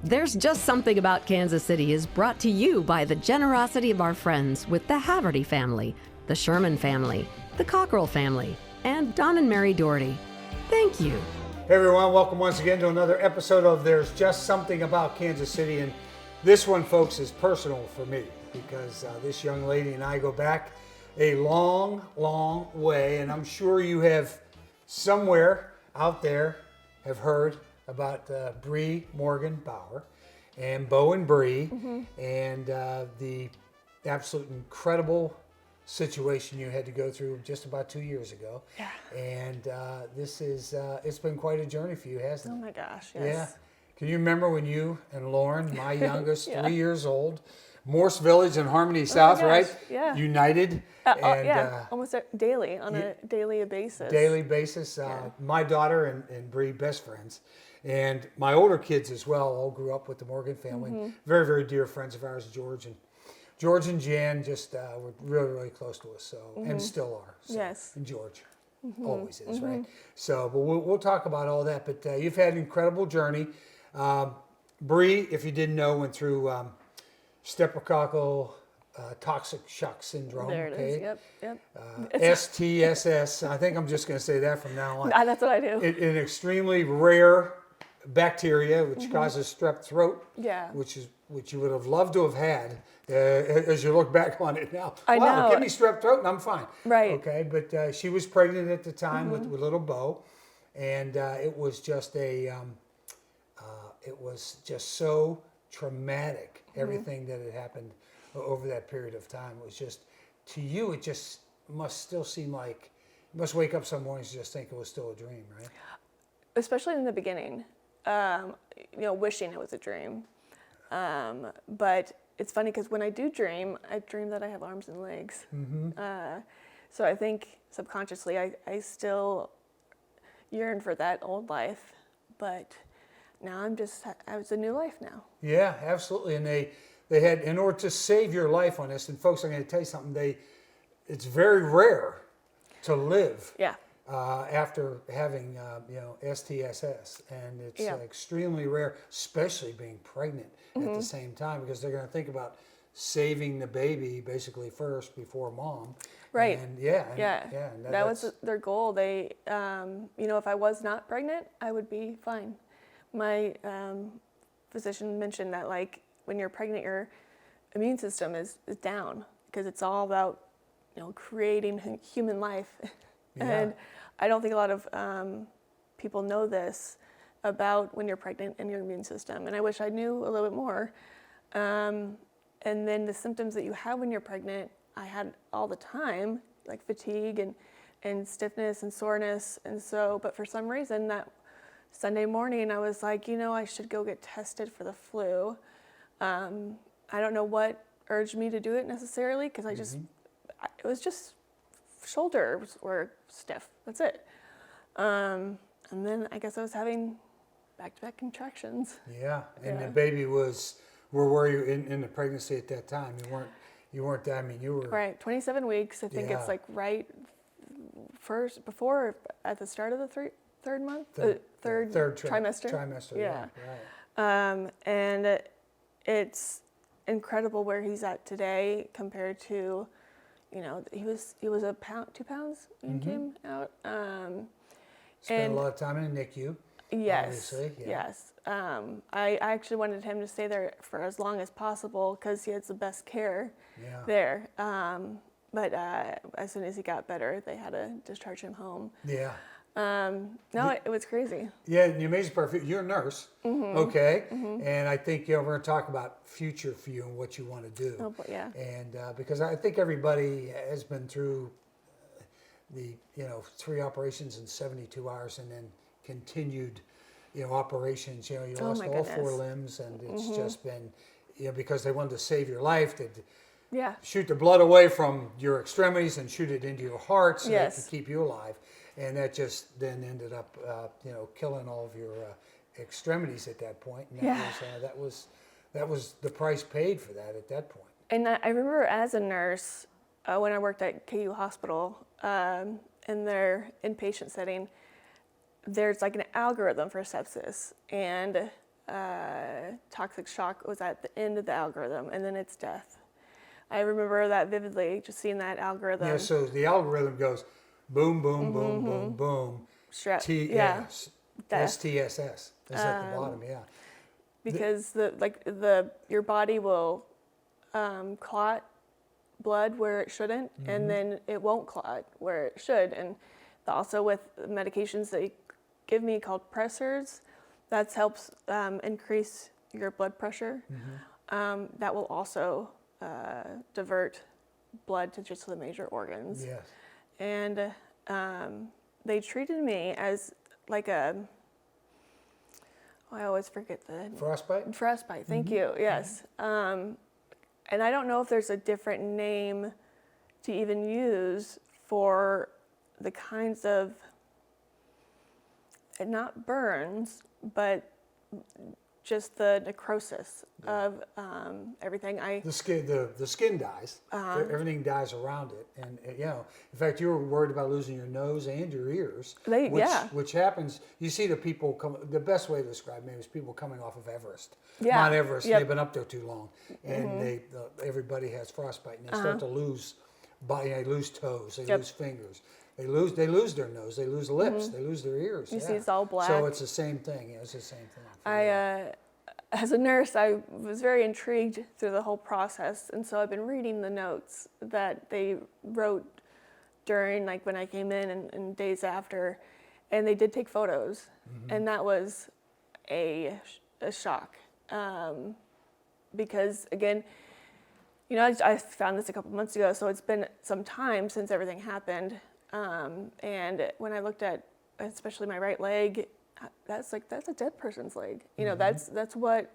There's Just Something About Kansas City is brought to you by the generosity of our friends with the Haverty family, the Sherman family, the Cockrell family, and Don and Mary Doherty. Thank you. Hey everyone, welcome once again to another episode of There's Just Something About Kansas City. And this one, folks, is personal for me because this young lady and I go back a long, long way. And I'm sure you have somewhere out there have heard about Brie Morgan Bauer and Bo and Brie and the absolute incredible situation you had to go through just about 2 years ago. Yeah. And this is, it's been quite a journey for you, hasn't it? Oh my gosh, yes. Yeah. Can you remember when you and Lauren, my youngest, 3 years old, Morse Village in Harmony South, right? Yeah. United. Almost daily, on a daily basis. Daily basis. My daughter and Brie, best friends. And my older kids as well, all grew up with the Morgan family. Very, very dear friends of ours, George and Jan just were really, really close to us, so and still are. So, Yes. and George always is, right? So, but we'll talk about all that. But you've had an incredible journey. Brie, if you didn't know, went through streptococcal toxic shock syndrome. There it is. Yep. STSS. I think I'm just going to say that from now on. That's what I do. An extremely rare bacteria which causes strep throat. Yeah. Which you would have loved to have had as you look back on it now. I know. Give me strep throat and I'm fine. Right. Okay, but she was pregnant at the time with little Bo, and it was just so traumatic. Everything that had happened over that period of time was just, to you, it just must still seem like, you must wake up some mornings and just think it was still a dream, right? Especially in the beginning, wishing it was a dream. But it's funny because when I do dream, I dream that I have arms and legs. So I think subconsciously I still yearn for that old life, but now it's a new life now. Yeah, absolutely. And they had, in order to save your life on this, and folks, I'm going to tell you something, it's very rare to live. Yeah. After having STSS, and it's extremely rare, especially being pregnant at the same time, because they're going to think about saving the baby basically first before mom. Right. And that was their goal. They, if I was not pregnant, I would be fine. My physician mentioned that, like, when you're pregnant, your immune system is down because it's all about, creating human life. And I don't think a lot of people know this about when you're pregnant and your immune system. And I wish I knew a little bit more. And then the symptoms that you have when you're pregnant, I had all the time, like fatigue and stiffness and soreness. And so, but for some reason that Sunday morning, I was like, I should go get tested for the flu. I don't know what urged me to do it necessarily, because it was just shoulders were stiff. That's it. And then I guess I was having back-to-back contractions. Yeah, and the baby was, where were you in the pregnancy at that time? You weren't that, you were... Right, 27 weeks. I think it's like right first, before, at the start of the third month? Third trimester. Trimester, yeah. Right. And it's incredible where he's at today compared to, he was 2 pounds when he came out. Spent a lot of time in the NICU. Yes. Obviously. Yeah. Yes. I actually wanted him to stay there for as long as possible because he has the best care there. But as soon as he got better, they had to discharge him home. Yeah. It was crazy. Yeah, and the amazing part, you're a nurse, okay? And I think we're going to talk about future for you and what you want to do. Oh, but yeah. And because I think everybody has been through the 3 operations in 72 hours, and then continued operations. You lost all 4 limbs, and it's just been because they wanted to save your life. They'd shoot the blood away from your extremities and shoot it into your heart so they could keep you alive. And that just then ended up, killing all of your extremities at that point. And that was the price paid for that at that point. And I remember as a nurse, when I worked at KU Hospital, in their inpatient setting, there's like an algorithm for sepsis. And toxic shock was at the end of the algorithm, and then it's death. I remember that vividly, just seeing that algorithm. Yeah, so the algorithm goes boom, boom, boom, boom, boom. STSS is at the bottom, yeah. Because your body will clot blood where it shouldn't, and then it won't clot where it should. And also with medications they give me called pressors, that helps increase your blood pressure. That will also divert blood to just the major organs. Yes. And they treated me as like I always forget the frostbite. Frostbite, thank you. Yes. And I don't know if there's a different name to even use for the kinds of, not burns, but just the necrosis of everything. The skin dies. Everything dies around it, and in fact, you were worried about losing your nose and your ears, which happens. You see the people come. The best way to describe me is people coming off of Everest, Mount Everest. They've been up there too long, and everybody has frostbite, and they start to lose body. They lose toes. They lose fingers. They lose their nose. They lose lips. They lose their ears. You see, it's all black. So it's the same thing. It's the same thing. As a nurse, I was very intrigued through the whole process, and so I've been reading the notes that they wrote during, like, when I came in and days after, and they did take photos, and that was a shock, because again, I found this a couple months ago, so it's been some time since everything happened. And when I looked at, especially my right leg, that's a dead person's leg. That's what.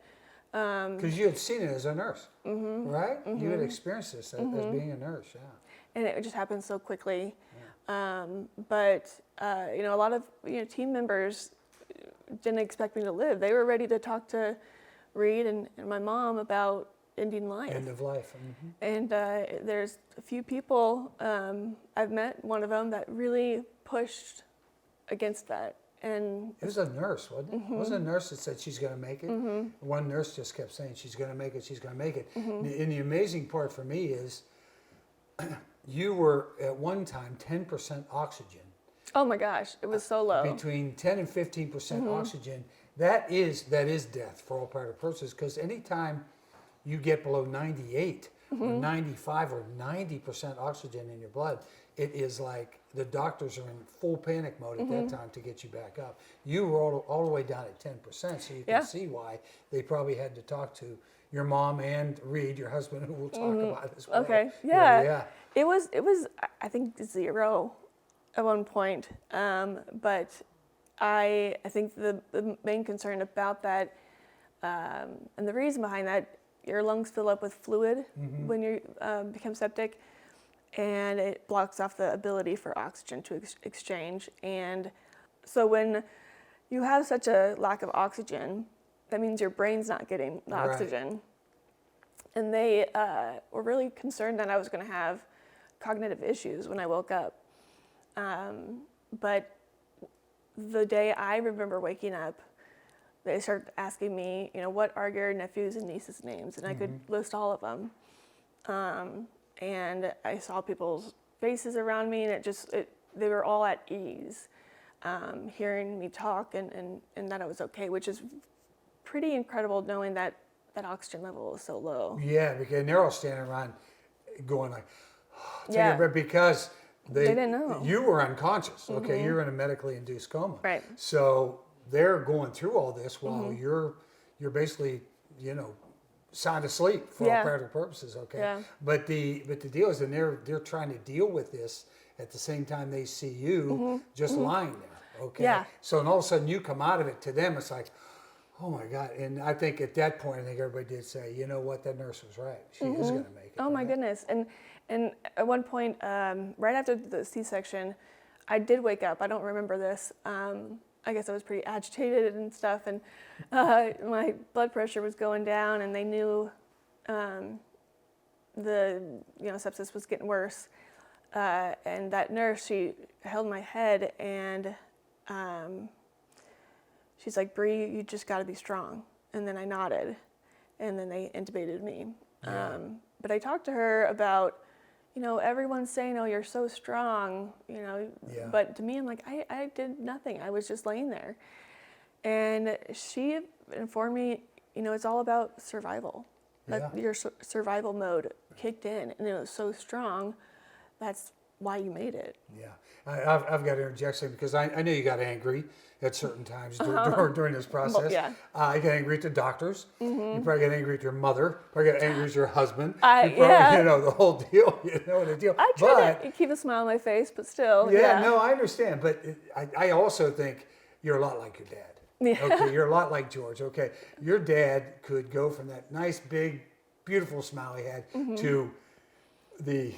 Because you had seen it as a nurse, right? You had experienced this as being a nurse, And it just happened so quickly. But a lot of team members didn't expect me to live. They were ready to talk to Reed and my mom about ending life. End of life. And there's a few people I've met, one of them, that really pushed against that. And it was a nurse, wasn't it? It wasn't a nurse that said she's going to make it. One nurse just kept saying she's going to make it, she's going to make it. And the amazing part for me is you were at one time 10% oxygen. Oh my gosh, it was so low. Between 10 and 15% oxygen, that is death for all practical purposes, because anytime you get below 98 or 95 or 90% oxygen in your blood, it is like the doctors are in full panic mode at that time to get you back up. You were all the way down at 10%, so you can see why they probably had to talk to your mom and Reed, your husband, who we'll talk about as well. Okay, yeah. It was I think 0 at one point, but I think the main concern about that, and the reason behind that, your lungs fill up with fluid when you become septic, and it blocks off the ability for oxygen to exchange. And so when you have such a lack of oxygen, that means your brain's not getting the oxygen. And they were really concerned that I was going to have cognitive issues when I woke up. But the day I remember waking up, they started asking me, what are your nephews and nieces' names? And I could list all of them. And I saw people's faces around me, and they were all at ease, hearing me talk and that I was okay, which is pretty incredible, knowing that oxygen level is so low. Yeah, because they're all standing around going like, take a breath, because they didn't know. You were unconscious, okay? You're in a medically induced coma. Right. So they're going through all this while you're basically, sound asleep for all practical purposes, okay? Yeah. But the deal is, and they're trying to deal with this at the same time they see you just lying there, okay? Yeah. So and all of a sudden you come out of it, to them it's like, oh my God. And I think at that point, I think everybody did say, you know what, that nurse was right. She is going to make it. Oh my goodness. And at one point, right after the C-section, I did wake up. I don't remember this. I guess I was pretty agitated and stuff, and my blood pressure was going down, and they knew the sepsis was getting worse. And that nurse, she held my head, and she's like, Brie, you just got to be strong. and then I nodded, and then they intubated me. Yeah. But I talked to her about, everyone's saying, oh, you're so strong, Yeah. but to me, I'm like, I did nothing. I was just laying there. And she informed me, it's all about survival. That your survival mode kicked in, and it was so strong. That's why you made it. Yeah. I've got to interject something because I know you got angry at certain times during this process. Well, yeah. You got angry at the doctors. You probably got angry at your mother. Probably got angry at your husband. Yeah. The whole deal. The deal. I try to keep a smile on my face, but still. Yeah. No, I understand. But I also think you're a lot like your dad. Yeah. Okay. You're a lot like George. Okay. Your dad could go from that nice, big, beautiful smile he had to the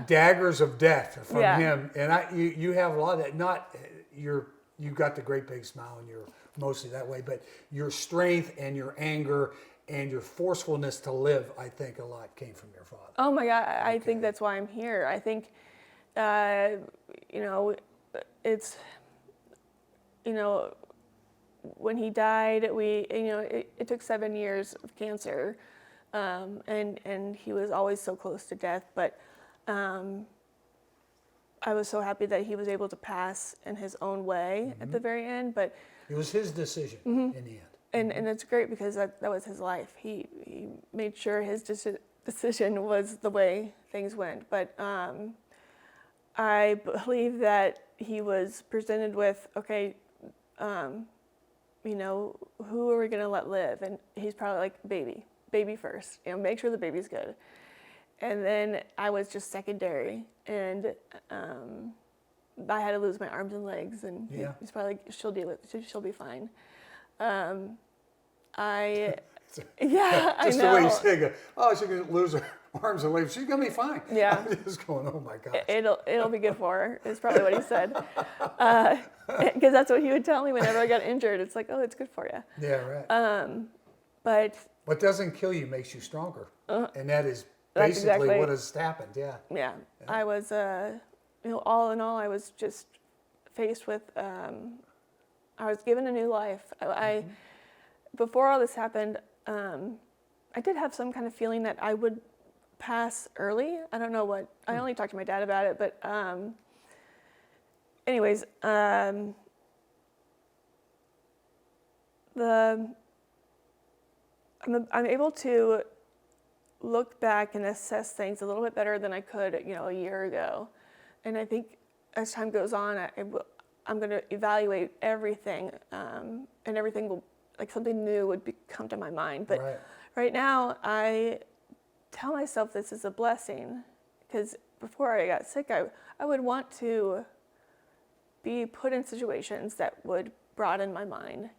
daggers of death from him, and you have a lot of that. Not you got the great big smile, and you're mostly that way, but your strength and your anger and your forcefulness to live, I think a lot came from your father. Oh my God, I think that's why I'm here. I think, it's, when he died, it took 7 years of cancer, and he was always so close to death, but I was so happy that he was able to pass in his own way at the very end. But it was his decision in the end. And it's great because that was his life. He made sure his decision was the way things went. But I believe that he was presented with, okay, who are we going to let live? And he's probably like, baby first. Make sure the baby's good. And then I was just secondary, and I had to lose my arms and legs, and he's probably like, she'll deal with it. She'll be fine. Just I know. The way you say, oh, she's going to lose her arms and legs. She's going to be fine. Yeah. I'm just going, oh my gosh. It'll be good for her, is probably what he said. Because that's what he would tell me whenever I got injured. It's like, oh, it's good for you. Yeah, right. But what doesn't kill you makes you stronger. And that is basically what has happened, Yeah. I was, all in all, I was just faced with, I was given a new life. Before all this happened, I did have some kind of feeling that I would pass early. I don't know what, I only talked to my dad about it, but anyways, I'm able to look back and assess things a little bit better than I could, a year ago. And I think as time goes on, I'm going to evaluate everything, and everything will, like something new would come to my mind. But right now, I tell myself this is a blessing, because before I got sick, I would want to be put in situations that would broaden my mind,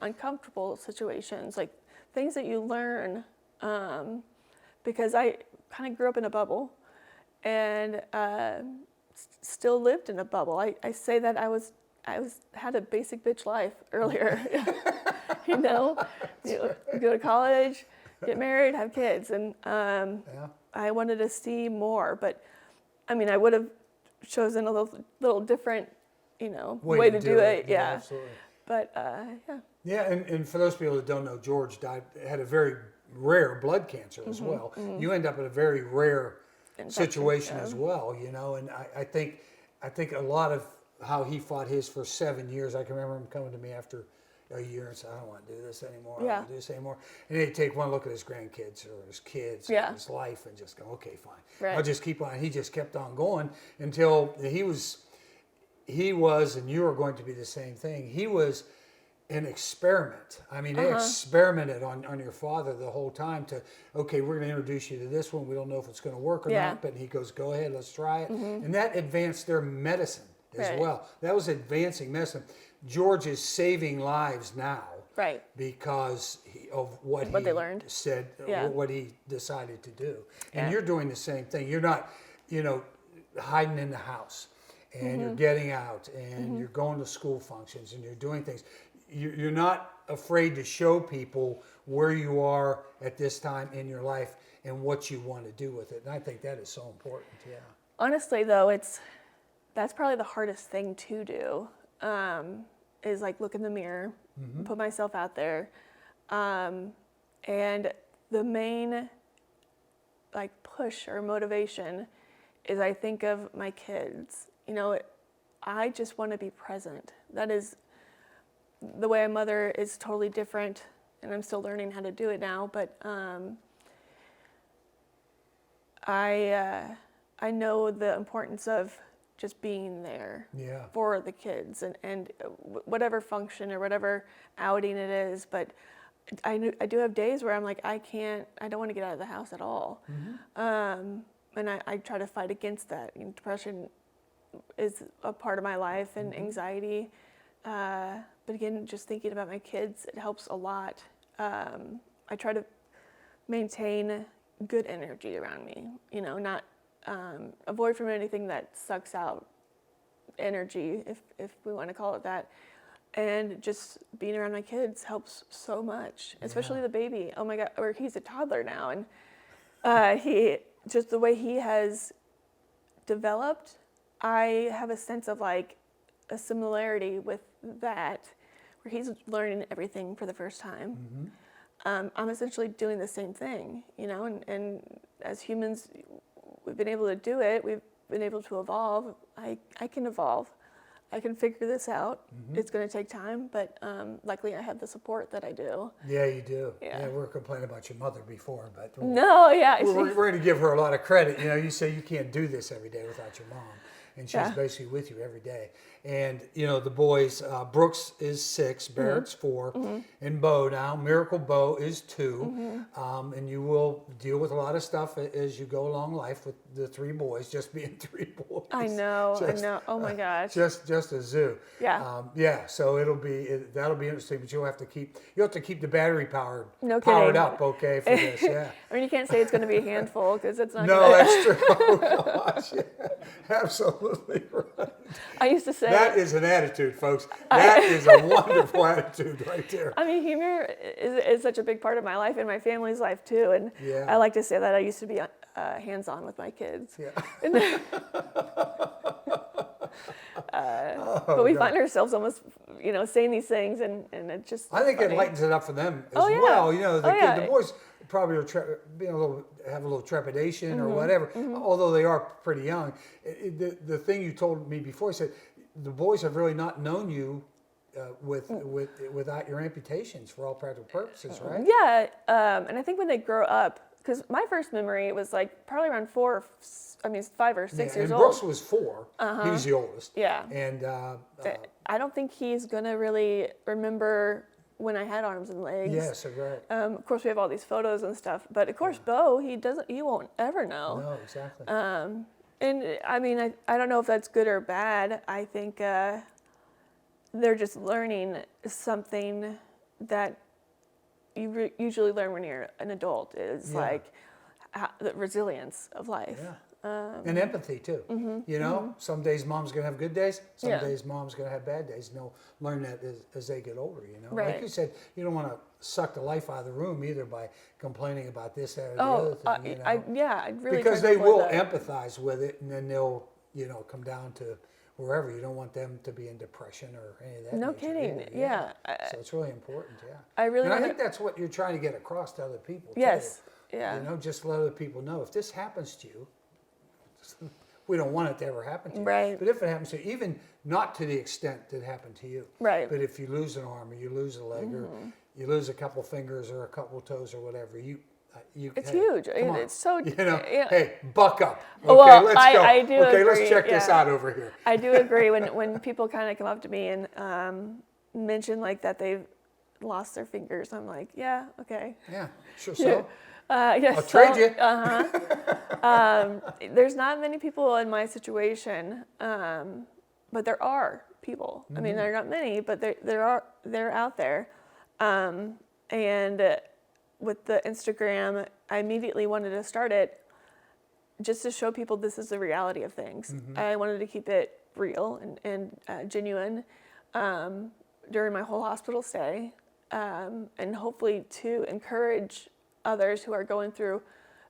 uncomfortable situations, like things that you learn, because I kind of grew up in a bubble and still lived in a bubble. I say that I had a basic bitch life earlier. You go to college, get married, have kids, and I wanted to see more. But I mean, I would have chosen a little different, way to do it. Yeah, absolutely. But Yeah, and for those people that don't know, George had a very rare blood cancer as well. You end up in a very rare situation as well, and I think a lot of how he fought his for 7 years. I can remember him coming to me after a year and saying, I don't want to do this anymore. I don't want to do this anymore. And he'd take one look at his grandkids or his kids and his life and just go, okay, fine. Right. I'll just keep on. He just kept on going until he was, and you are going to be the same thing. He was an experiment. I mean, they experimented on your father the whole time okay, we're going to introduce you to this one. We don't know if it's going to work or not, but he goes, go ahead, let's try it. And that advanced their medicine as well. That was advancing medicine. George is saving lives now. Right. Because of what he they learned. Said, what he decided to do. And you're doing the same thing. You're not, hiding in the house. And you're getting out and you're going to school functions and you're doing things. You're not afraid to show people where you are at this time in your life and what you want to do with it. And I think that is so important, Honestly, though, that's probably the hardest thing to do, is like look in the mirror, put myself out there. And the main like push or motivation is I think of my kids. You know, I just want to be present. That is, the way I mother is totally different, and I'm still learning how to do it now, but I know the importance of just being there for the kids and whatever function or whatever outing it is, but I do have days where I'm like, I don't want to get out of the house at all. And I try to fight against that. Depression is a part of my life, and anxiety. But again, just thinking about my kids, it helps a lot. I try to maintain good energy around me, not avoid from anything that sucks out energy, if we want to call it that. And just being around my kids helps so much, especially the baby. Oh my God, or he's a toddler now, and he just the way he has developed, I have a sense of like a similarity with that, where he's learning everything for the first time. I'm essentially doing the same thing, and as humans, we've been able to do it. We've been able to evolve. I can evolve. I can figure this out. It's going to take time, but luckily I have the support that I do. Yeah, you do. Yeah, we were complaining about your mother before, but we're going to give her a lot of credit. You say you can't do this every day without your mom, and she's basically with you every day. And the boys, Brooks is 6, Barrett's 4, and Bo now. Miracle Bo is 2, and you will deal with a lot of stuff as you go along life with the 3 boys, just being 3 boys. I know. Oh my gosh. Just a zoo. Yeah. So that'll be interesting, but you'll have to keep the battery powered up, okay, for this. Yeah. I mean, you can't say it's going to be a handful because it's not. No, that's true. Oh gosh, yeah, absolutely right. I used to say that is an attitude, folks. That is a wonderful attitude right there. I mean, humor is such a big part of my life and my family's life too, and I like to say that I used to be hands-on with my kids. Yeah. But we find ourselves almost, saying these things, and it just. I think funny. It lightens it up for them as well. The boys probably have a little trepidation or whatever, although they are pretty young. The thing you told me before, you said the boys have really not known you without your amputations for all practical purposes, right? Yeah, and I think when they grow up, because my first memory was like probably around 5 or 6 years old. And Brooks was 4. He's the oldest. Yeah. And I don't think he's gonna really remember when I had arms and legs. Yes, right. Of course, we have all these photos and stuff, but of course, Bo, he won't ever know. No, exactly. And I mean, I don't know if that's good or bad. I think they're just learning something that you usually learn when you're an adult is like the resilience of life. Yeah. And empathy too. Some days mom's gonna have good days. Some days mom's gonna have bad days. And they'll learn that as they get older. Right. Like you said, you don't want to suck the life out of the room either by complaining about this, that, or the other thing. I'd really because try to they will that. empathize with it, and then they'll come down to wherever. You don't want them to be in depression or any of that. No kidding. Either. Yeah. So it's really important. Yeah. I think that's what you're trying to get across to other people. Yes. Too. Yeah. Just let other people know if this happens to you. We don't want it to ever happen to you. Right. But if it happens to you, even not to the extent that it happened to you. Right. But if you lose an arm or you lose a leg or you lose a couple fingers or a couple toes or whatever, it's huge. Come on. It's so. Hey, buck up. Okay, well, let's go. I do okay, agree. Let's check this out over here. I do agree when people kind of come up to me and mention like that they've lost their fingers. I'm like, yeah, okay. Yeah, sure. So. Yes, I'll trade you. There's not many people in my situation, but there are people. I mean, there are not many, but they're out there. And with the Instagram, I immediately wanted to start it just to show people this is the reality of things. I wanted to keep it real and genuine during my whole hospital stay, and hopefully to encourage others who are going through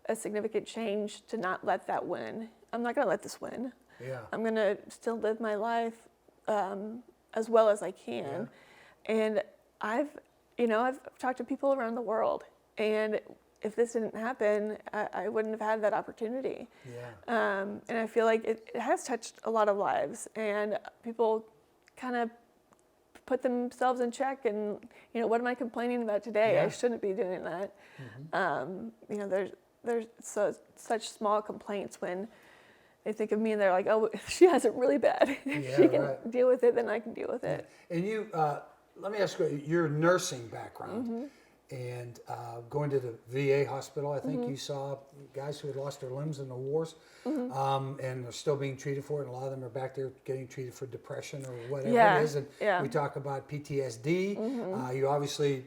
a significant change to not let that win. I'm not going to let this win. Yeah. I'm going to still live my life as well as I can. Yeah. And I've I've talked to people around the world, and if this didn't happen, I wouldn't have had that opportunity. Yeah. And I feel like it has touched a lot of lives, and people kind of put themselves in check, and what am I complaining about today? Yeah. I shouldn't be doing that. There's such small complaints when they think of me and they're like, oh, she has it really bad. If she can deal with it, then I can deal with it. And you, let me ask you, your nursing background and going to the VA hospital, I think you saw guys who had lost their limbs in the wars and are still being treated for it. And a lot of them are back there getting treated for depression or whatever it is. And we talk about PTSD. You obviously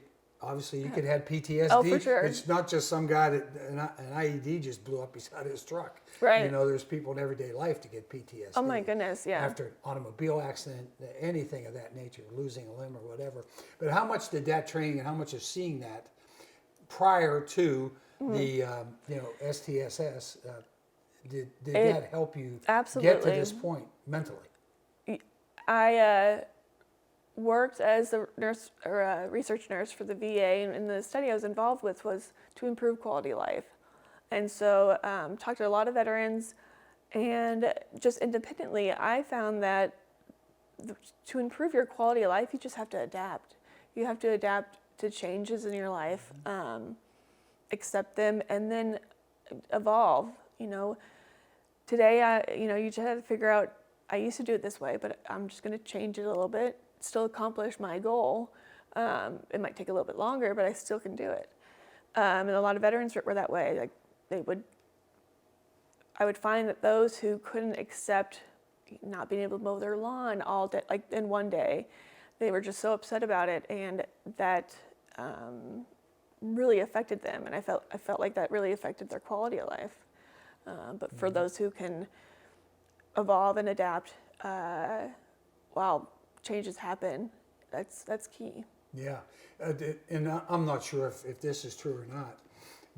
you could have PTSD. Oh, for sure. It's not just some guy that an IED just blew up beside his truck. Right. There's people in everyday life to get PTSD. Oh my goodness, yeah. After an automobile accident, anything of that nature, losing a limb or whatever. But how much did that training and how much of seeing that prior to the STSS, did that help you get to this point mentally? I worked as a nurse or a research nurse for the VA, and the study I was involved with was to improve quality of life. And so talked to a lot of veterans, and just independently, I found that to improve your quality of life, you just have to adapt. You have to adapt to changes in your life, accept them, and then evolve. Today, you just have to figure out, I used to do it this way, but I'm just going to change it a little bit, still accomplish my goal. It might take a little bit longer, but I still can do it. And a lot of veterans were that way. Like I would find that those who couldn't accept not being able to mow their lawn all day, like in one day, they were just so upset about it, and that really affected them. And I felt like that really affected their quality of life. But for those who can evolve and adapt, while changes happen, that's key. Yeah, and I'm not sure if this is true or not,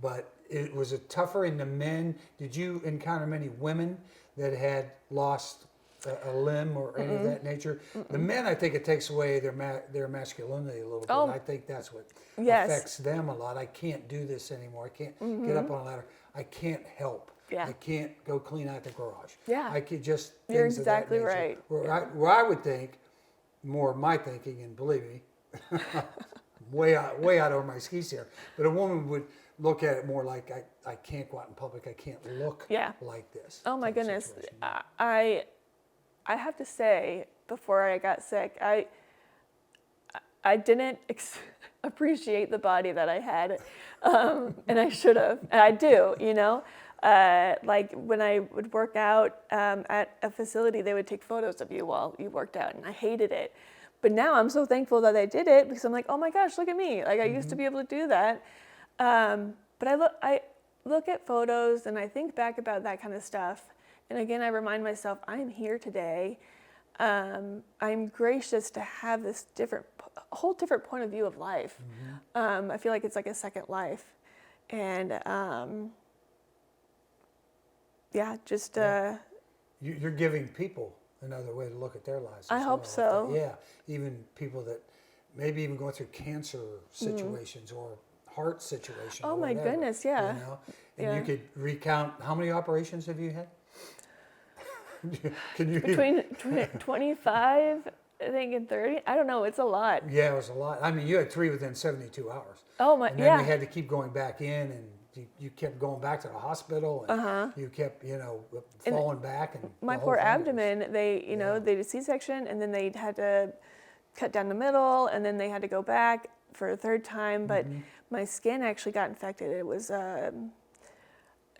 but was it tougher in the men? Did you encounter many women that had lost a limb or any of that nature? The men, I think it takes away their masculinity a little bit. I think that's what affects them a lot. I can't do this anymore. I can't get up on a ladder. I can't help. Yeah. I can't go clean out the garage. Yeah. I could just You're things exactly of that nature. right. Where I would think, more of my thinking, and believe me, way out over my skis here, but a woman would look at it more like I can't go out in public. I can't look like this. Oh my goodness. I have to say, before I got sick, I didn't appreciate the body that I had, and I should have. And I do, like when I would work out at a facility, they would take photos of you while you worked out, and I hated it. But now I'm so thankful that I did it, because I'm like, oh my gosh, look at me. Like I used to be able to do that. But I look at photos and I think back about that kind of stuff. And again, I remind myself, I'm here today. I'm gracious to have this whole different point of view of life. I feel like it's like a second life. And You're giving people another way to look at their lives. I hope so. Yeah, even people that maybe even going through cancer situations or heart situations. Oh or my whatever, goodness, yeah. And you could recount, how many operations have you had? Can you between 25, I think, and 30? I don't know, it's a lot. Yeah, it was a lot. I mean, you had 3 within 72 hours. Oh my, and then we had to keep going back in, and you kept going back to the hospital, and you kept, falling back. And my poor abdomen, they did a C-section, and then they had to cut down the middle, and then they had to go back for a third time, but my skin actually got infected. It was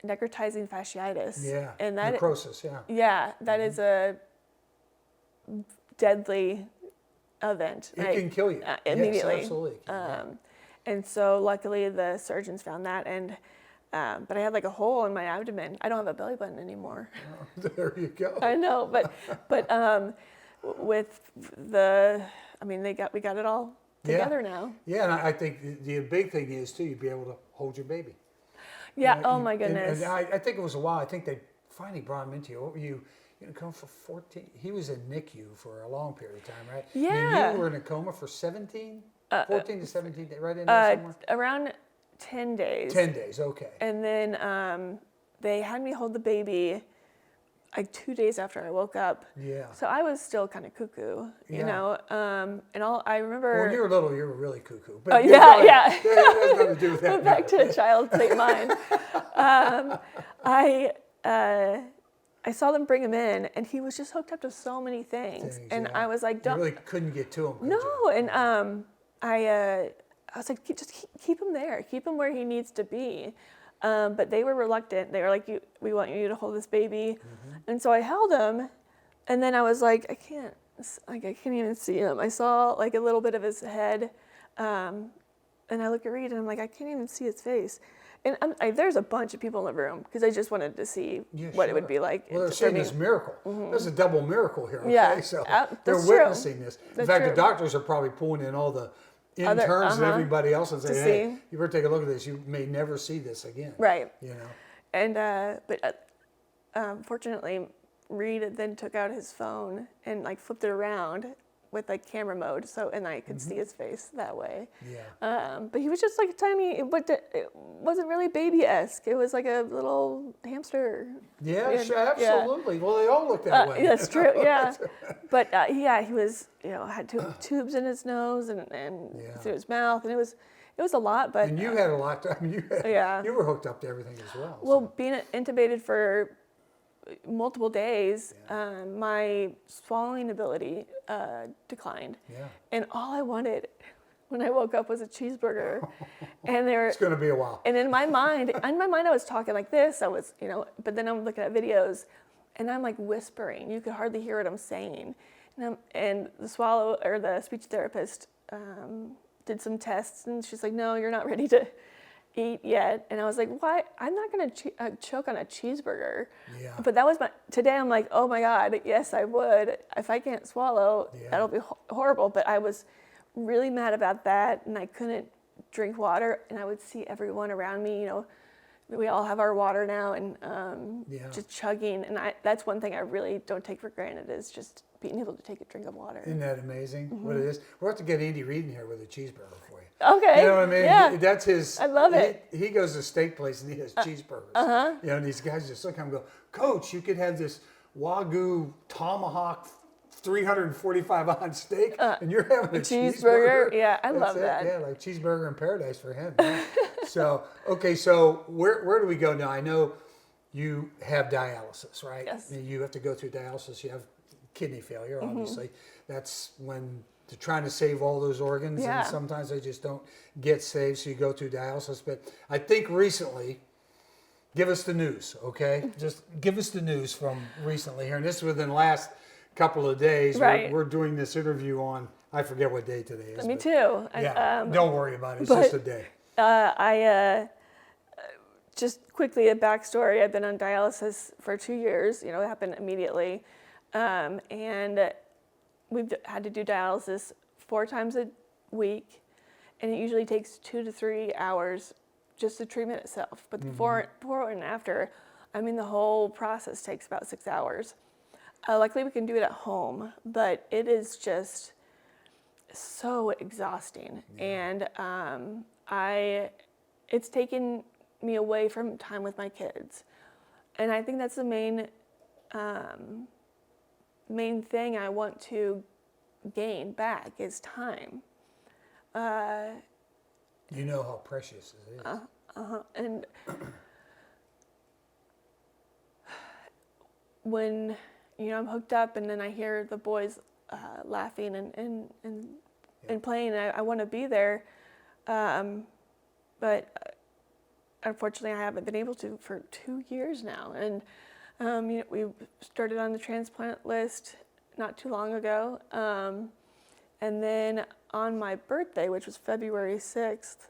necrotizing fasciitis. Yeah, and that necrosis, Yeah, that is a deadly event. It can kill you. Immediately. Yes, absolutely. And so luckily the surgeons found that, and but I had like a hole in my abdomen. I don't have a belly button anymore. Oh, there you go. I know, but with we got it all together now. Yeah, and I think the big thing is too, you'd be able to hold your baby. Yeah. Oh my goodness. And I think it was a while. I think they finally brought him into you. What were you? Come for 14. He was in NICU for a long period of time, right? Yeah. I mean, you were in a coma for 17. 14 to 17 days, right in there somewhere? Around 10 days. 10 days, okay. And then they had me hold the baby like 2 days after I woke up. Yeah. So I was still kind of cuckoo, you Yeah. know. And I remember. Well, when you were little, you were really cuckoo. But Oh yeah. That has nothing to do with that. Back to a child's state of mind. I saw them bring him in, and he was just hooked up to so many things. And I was like, "Don't." You really couldn't get to him. No, and I was like, just keep him there, keep him where he needs to be. But they were reluctant. They were like, we want you to hold this baby. And so I held him, and then I was like, I can't even see him. I saw like a little bit of his head, and I look at Reed, and I'm like, I can't even see his face. And there's a bunch of people in the room because I just wanted to see what it would be like. Well, they're seeing this miracle. There's a double miracle here, okay? Yeah, So that's they're true. witnessing this. In That's fact, true. the doctors are probably pulling in all the interns and everybody else and saying, hey, you better take a look at this. You may never see this again. Right. You know? And but fortunately, Reed then took out his phone and like flipped it around with like camera mode, and I could see his face that way. Yeah. But he was just like tiny. It wasn't really baby-esque. It was like a little hamster. Yeah, absolutely. Yeah. Well, they all look that way. That's true. Yeah. But he was, had tubes in his nose and through his mouth, and it was a lot. But and you had a lot. You were hooked up to everything as well. Well, being intubated for multiple days, my swallowing ability declined. Yeah. And all I wanted when I woke up was a cheeseburger. And it's going to be a while. And in my mind, I was talking like this. I was, but then I'm looking at videos, and I'm like whispering. You could hardly hear what I'm saying. And the speech therapist did some tests, and she's like, "No, you're not ready to eat yet." And I was like, why? I'm not going to choke on a cheeseburger. Yeah. But that was today I'm like, oh my God, yes, I would. If I can't swallow, that'll be horrible. But I was really mad about that, and I couldn't drink water, and I would see everyone around me, we all have our water now, and just chugging. And that's one thing I really don't take for granted is just being able to take a drink of water. Isn't that amazing? What it is? We'll have to get Andy Reid in here with a cheeseburger for you. Okay. You know what I mean? Yeah. That's his. I love it. He goes to a steak place and he has cheeseburgers. And these guys just look at him and go, Coach, you could have this Wagyu tomahawk 345-ounce steak and you're having a cheeseburger. Yeah, I love that. Yeah, like cheeseburger in paradise for him. Yeah. So where do we go now? I know you have dialysis, right? Yes. You have to go through dialysis. You have kidney failure, obviously. That's when they're trying to save all those organs, and sometimes they just don't get saved, so you go through dialysis. But I think recently, give us the news, okay? Just give us the news from recently here. And this is within the last couple of days. Right. We're doing this interview on, I forget what day today is. Me too. Yeah, don't worry about it. It's just a day. I just quickly a backstory. I've been on dialysis for 2 years. It happened immediately. And we've had to do dialysis 4 times a week, and it usually takes 2 to 3 hours just the treatment itself. But before and after, the whole process takes about 6 hours. Luckily, we can do it at home, but it is just so exhausting. And it's taken me away from time with my kids. And I think that's the main thing I want to gain back is time. You know how precious it is. And when I'm hooked up and then I hear the boys laughing and playing, and I want to be there, but unfortunately I haven't been able to for 2 years now. And we started on the transplant list not too long ago. And then on my birthday, which was February 6th.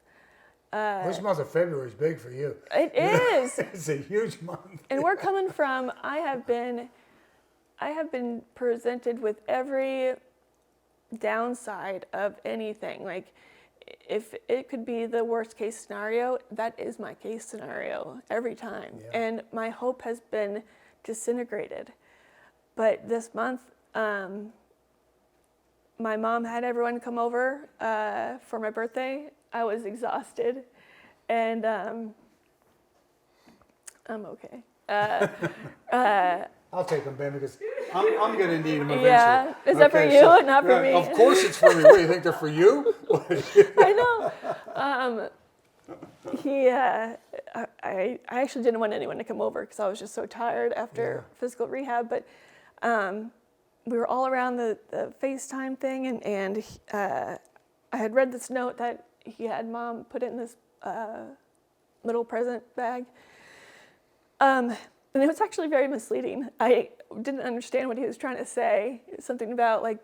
This month of February is big for you. It is. It's a huge month. And we're coming from, I have been presented with every downside of anything. Like, if it could be the worst case scenario, that is my case scenario every time. Yeah. And my hope has been disintegrated. But this month, my mom had everyone come over for my birthday. I was exhausted, and I'm okay. I'll take them, Ben, because I'm going to need them eventually. Yeah, is that for you? So, not for me. Of course it's for me. What, do you think they're for you? I know. I actually didn't want anyone to come over because I was just so tired after physical rehab. But we were all around the FaceTime thing, and I had read this note that he had Mom put in this little present bag. And it was actually very misleading. I didn't understand what he was trying to say. Something about like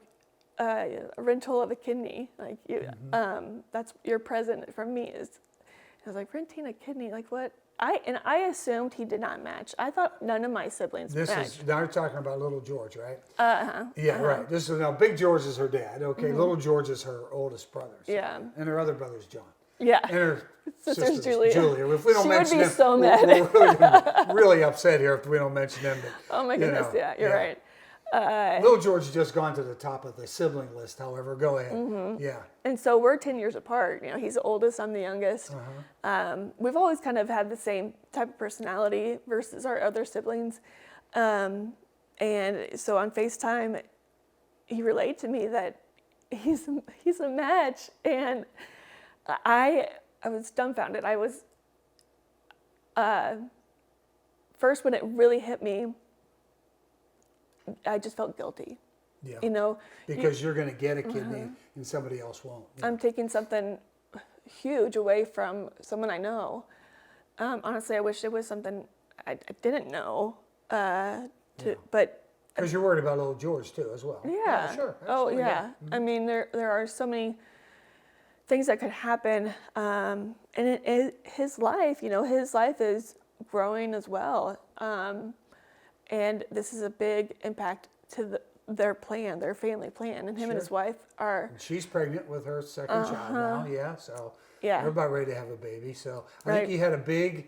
a rental of a kidney. Like that's your present from me. I was like, renting a kidney, like what? I assumed he did not match. I thought none of my siblings matched. Now you're talking about little George, right? Yeah, right. This is now Big George is her dad. Okay, little George is her oldest brother. So, yeah. And her other brother's John. Yeah. And her sister's Julia. If we don't mention them, so mad. we're really upset here if we don't mention them. But, oh my goodness, you're right. Little George has just gone to the top of the sibling list, however. Go ahead. Yeah. And so we're 10 years apart. You know, he's the oldest, I'm the youngest. We've always kind of had the same type of personality versus our other siblings. And so on FaceTime, he relayed to me that he's a match. And I was dumbfounded. I was, first when it really hit me, I just felt guilty. Yeah. You know, because you're going to get a kidney and somebody else won't. Yeah. I'm taking something huge away from someone I know. Honestly, I wish it was something I didn't know. But because you're worried about little George too, as well. Yeah. Sure. Oh yeah. I mean, there are so many things that could happen, and his life, you know, his life is growing as well. And this is a big impact to their plan, their family plan. And him and his wife are... And she's pregnant with her second child now, yeah. So they're about ready to have a baby. So I think you had a big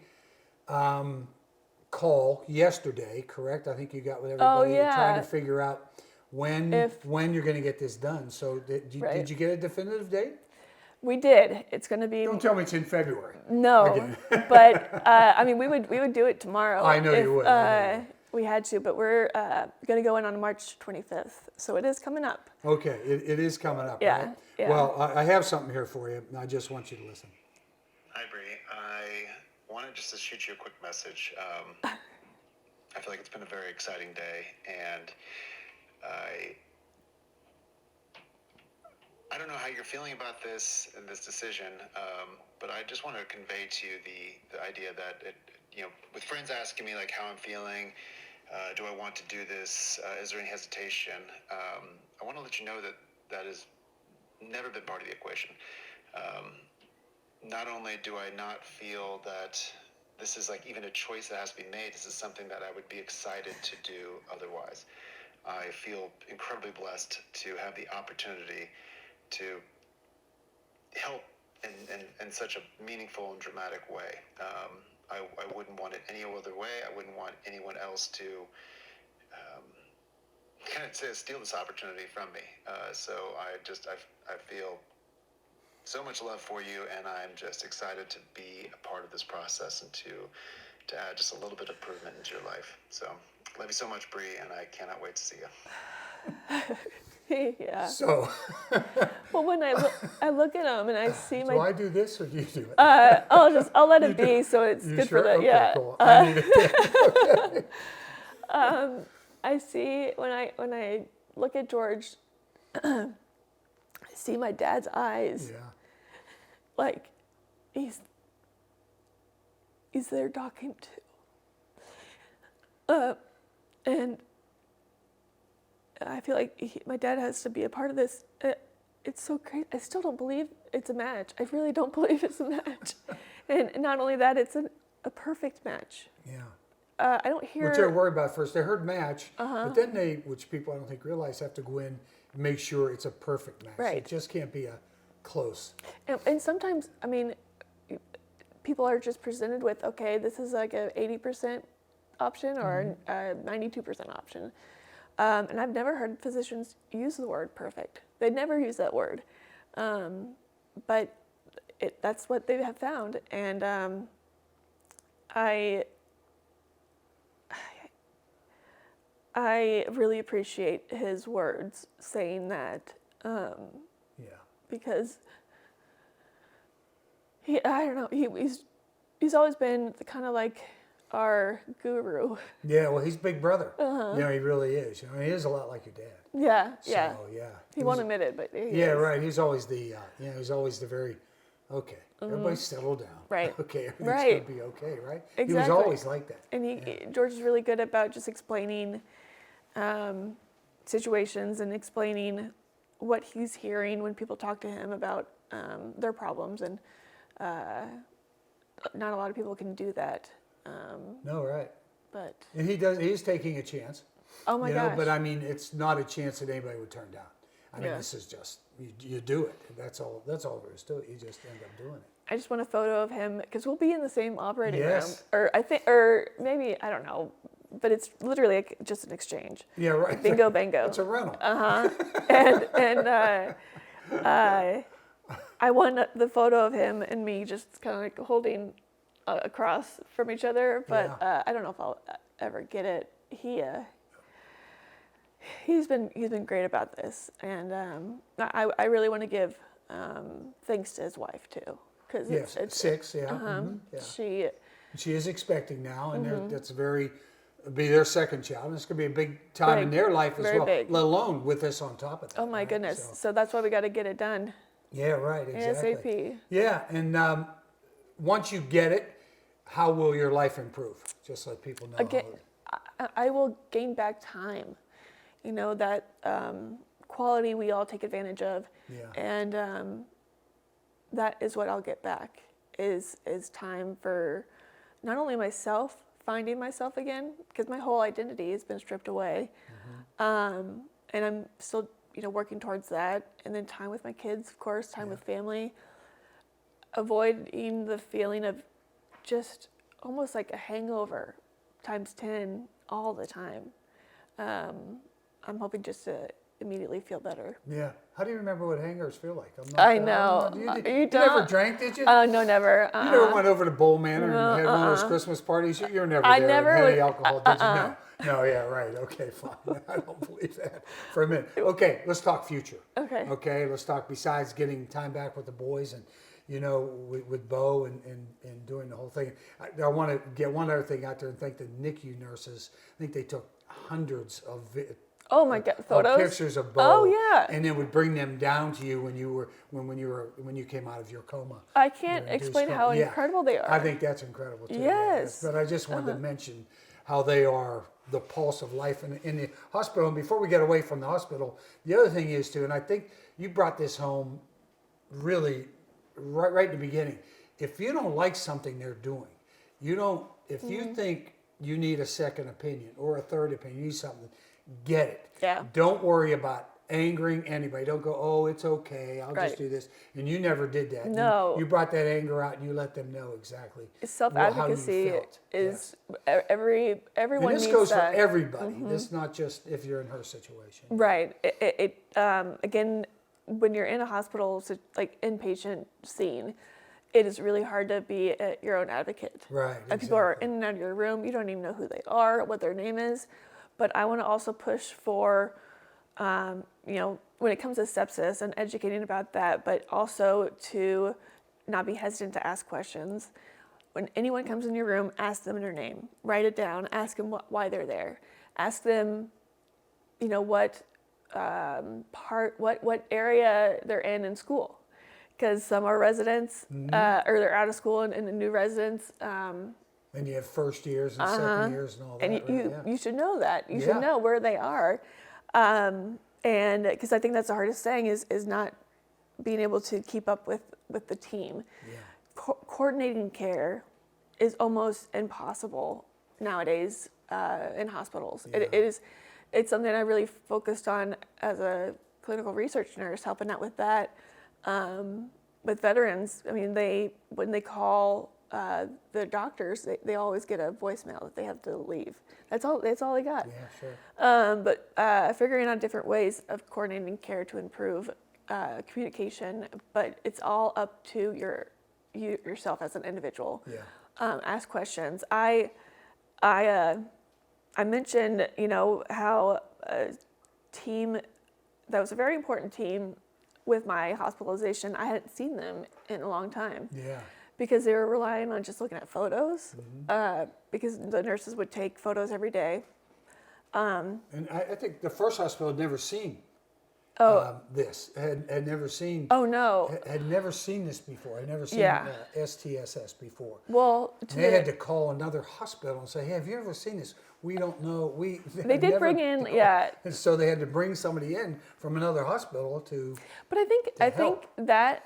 call yesterday, correct? I think you got with everybody trying to figure out when you're going to get this done. So did you get a definitive date? We did. It's going to be... Don't tell me it's in February. No, but I mean, we would do it tomorrow. I know you would. We had to, but we're going to go in on March 25th, so it is coming up. Okay, it is coming up, yeah, right? Yeah. Well, I have something here for you, and I just want you to listen. Hi, Brie. I wanted just to shoot you a quick message. I feel like it's been a very exciting day, and I don't know how you're feeling about this and this decision, but I just want to convey to you the idea that with friends asking me like how I'm feeling, do I want to do this? Is there any hesitation? I want to let you know that has never been part of the equation. Not only do I not feel that this is like even a choice that has to be made, this is something that I would be excited to do otherwise. I feel incredibly blessed to have the opportunity to help in such a meaningful and dramatic way. I wouldn't want it any other way. I wouldn't want anyone else to kind of steal this opportunity from me. So I feel so much love for you, and I'm just excited to be a part of this process and to add just a little bit of improvement into your life. So love you so much, Brie, and I cannot wait to see you. Yeah. So. Well, when I look at him and I see Do I do this or do you do it? I'll let it be. So it's good sure? for that. Okay, Yeah. Cool. I need it. I see when I look at George, I see my dad's eyes. Yeah. Like he's there talking to. And I feel like my dad has to be a part of this. It's so crazy. I still don't believe it's a match. I really don't believe it's a match. And not only that, it's a perfect match. Yeah. I don't hear... Which they're worried about first. They heard match, but then they, which people I don't think realize, have to go in and make sure it's a perfect match. Right. It just can't be a close. And sometimes, I mean, people are just presented with, okay, this is like a 80% option or a 92% option. And I've never heard physicians use the word perfect. They never use that word. But that's what they have found. And I really appreciate his words saying that. Because I don't know, he's always been kind of like our guru. Yeah, well, he's big brother. He really is. He is a lot like your dad. Yeah, So, yeah. He won't admit it, but he is. Right. He's always the very, okay, everybody settle down. Right. Okay, everything's Right. going to be okay, right? Exactly. He was always like that. And George is really good about just explaining situations and explaining what he's hearing when people talk to him about their problems. And not a lot of people can do that. No, right. But And he's taking a chance. oh my gosh. But I mean, it's not a chance that anybody would turn down. I mean, this is just, you do it. That's all there is to it. You just end up doing it. I just want a photo of him because we'll be in the same operating room. Yes. Or maybe, I don't know, but it's literally like just an exchange. Yeah, right. Bingo bango. It's a rental. I want the photo of him and me just kind of like holding across from each other, but I don't know if I'll ever get it. He's been great about this, and I really want to give thanks to his wife too, because it's 6, yeah. Yeah. She is expecting now, and that's be their second child, and it's going to be a big time in their life as well, big. let alone with this on top of that. Oh my goodness! So that's why we got to get it done. Yeah, right, exactly. ASAP. Yeah, and once you get it, how will your life improve? Just let people know. Again, I will gain back time. That quality we all take advantage of. Yeah. And that is what I'll get back is time for not only myself, finding myself again, because my whole identity has been stripped away. And I'm still, working towards that. And then time with my kids, of course, time with family. Avoiding the feeling of just almost like a hangover times 10 all the time. I'm hoping just to immediately feel better. Yeah. How do you remember what hangovers feel like? I know. You never drank, did you? Oh, no, never. You never went over to Bull Manor and had one of those Christmas parties? You were never there and had any alcohol, did you? No, yeah, right. Okay, fine. I don't believe that for a minute. Okay, let's talk future. Okay, let's talk besides getting time back with the boys and, with Bo and doing the whole thing. I want to get one other thing out there and thank the NICU nurses. I think they took hundreds of oh my God, photos, pictures of Bo. Oh yeah, and then would bring them down to you when you came out of your coma. I can't explain how incredible they are. I think that's incredible too. Yes, but I just wanted to mention how they are the pulse of life in the hospital. And before we get away from the hospital, the other thing is too, and I think you brought this home really right in the beginning. If you don't like something they're doing, if you think you need a second opinion or a third opinion, you need something, get it. Yeah. Don't worry about angering anybody. Don't go, oh, it's okay, I'll just do this. And you never did that. No. You brought that anger out and you let them know exactly self-advocacy how you felt. is everyone and this needs goes that. for everybody. This is not just if you're in her situation. Right. Again, when you're in a hospital, like inpatient scene, it is really hard to be your own advocate. Right. Exactly. People are in and out of your room. You don't even know who they are, what their name is. But I want to also push for, when it comes to sepsis and educating about that, but also to not be hesitant to ask questions. When anyone comes in your room, ask them their name. Write it down. Ask them why they're there. Ask them, what area they're in school. Because some are residents, or they're out of school and the new residents. And you have first years and second years and all that. And you should know that. You should know where they are. And because I think that's the hardest thing is not being able to keep up with the team. Yeah. Coordinating care is almost impossible nowadays in hospitals. Yeah. It's something I really focused on as a clinical research nurse, helping out with that. With veterans, I mean, when they call the doctors, they always get a voicemail that they have to leave. That's all they got. Yeah, sure. But figuring out different ways of coordinating care to improve communication, but it's all up to yourself as an individual. Yeah. Ask questions. I mentioned, how a team that was a very important team with my hospitalization, I hadn't seen them in a long time. Yeah. Because they were relying on just looking at photos, because the nurses would take photos every day. And I think the first hospital had never seen this, had never seen. Oh no! Had never seen this before. Had never seen STSS before. Well, they had to call another hospital and say, "Hey, have you ever seen this? We don't know." They did bring in, And so they had to bring somebody in from another hospital to. But I think that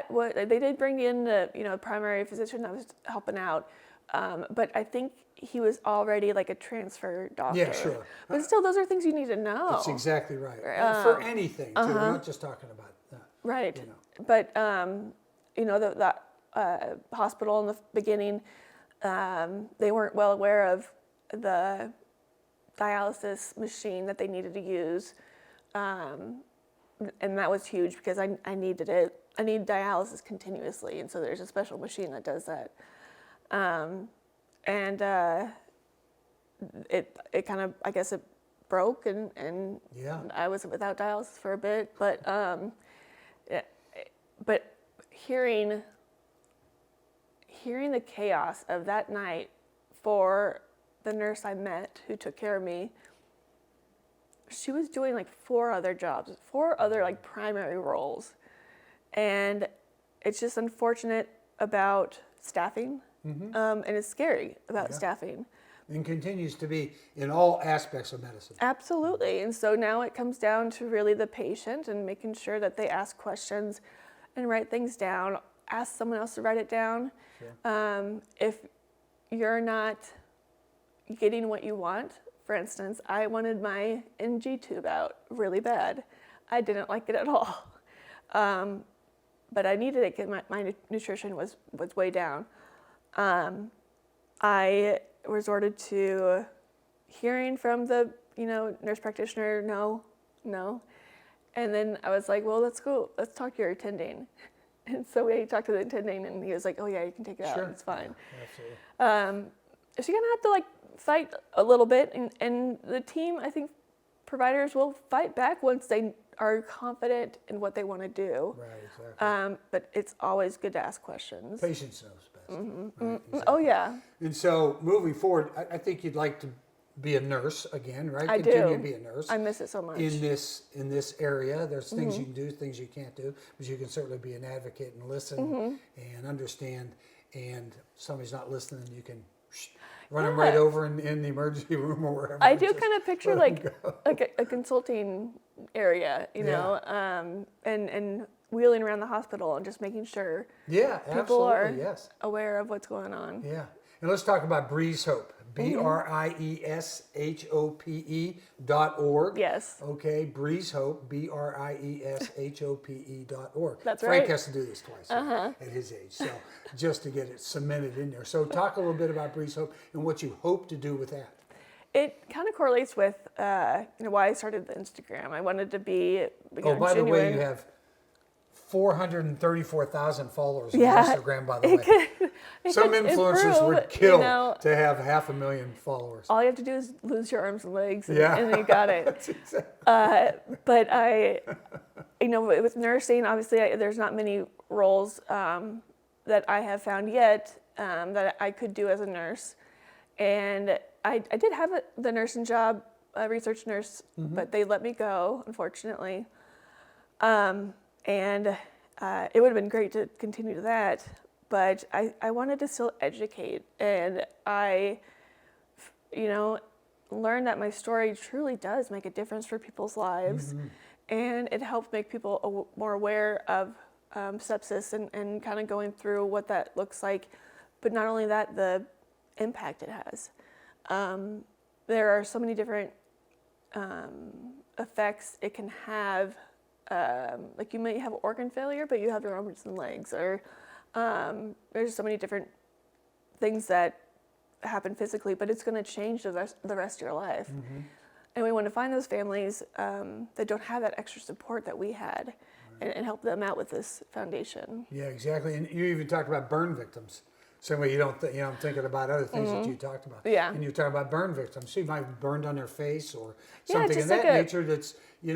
what they did bring in the primary physician that was helping out, but I think he was already like a transfer doctor. Yeah, sure. But still, those are things you need to know. That's exactly right. For anything, too. We're not just talking about that. Right. But the hospital in the beginning, they weren't well aware of the dialysis machine that they needed to use, and that was huge because I needed it. I need dialysis continuously, and so there's a special machine that does that. It kind of, I guess it broke, and I was without dialysis for a bit. But hearing the chaos of that night for the nurse I met who took care of me, she was doing like 4 other jobs, 4 other like primary roles. And it's just unfortunate about staffing, and it's scary about staffing. And continues to be in all aspects of medicine. Absolutely. And so now it comes down to really the patient and making sure that they ask questions and write things down, ask someone else to write it down. Sure. If you're not getting what you want, for instance, I wanted my NG tube out really bad. I didn't like it at all. But I needed it because my nutrition was way down. I resorted to hearing from the nurse practitioner, no. And then I was like, well, let's talk to your attending. And so we talked to the attending, and he was like, oh yeah, you can take it out, it's fine. Yeah, absolutely. So you're gonna have to like fight a little bit, and the team, I think providers will fight back once they are confident in what they want to do. Right, exactly. But it's always good to ask questions. Patience knows best. Right, exactly. Oh yeah. And so moving forward, I think you'd like to be a nurse again, right? I Continue do. to be a nurse. I miss it so much. In this area, there's things you can do, things you can't do, but you can certainly be an advocate and listen and understand. And somebody's not listening, you can run them right over in the emergency room or wherever. I do kind of picture like a consulting area, and wheeling around the hospital and just making sure people are aware of what's going on. Yeah. And let's talk about Brie's Hope. BRIESHOPE.org. Yes. Okay, Brie's Hope, BRIESHOPE.org. That's Frank right. has to do this twice at his age, so just to get it cemented in there. So talk a little bit about Brie's Hope and what you hope to do with that. It kind of correlates with why I started the Instagram. I wanted to be by the way, you have 434,000 followers on Instagram, by the way. Some influencers would kill to have 500,000 followers. All you have to do is lose your arms and legs, and then you got it. That's exactly. But I, with nursing, obviously there's not many roles that I have found yet that I could do as a nurse. And I did have the nursing job, a research nurse, but they let me go, unfortunately. And it would have been great to continue that, but I wanted to still educate, and I, learned that my story truly does make a difference for people's lives, and it helps make people more aware of sepsis and kind of going through what that looks like, but not only that, the impact it has. There are so many different effects it can have. Like you may have organ failure, but you have your arms and legs, or There's so many different things that happen physically, but it's going to change the rest of your life. Mm-hmm. And we want to find those families that don't have that extra support that we had, and help them out with this foundation. Yeah, exactly. And you even talked about burn victims. Same way you don't, I'm thinking about other things that you talked about. Yeah. And you're talking about burn victims. So you might have burned on their face or something of like that nature that's, you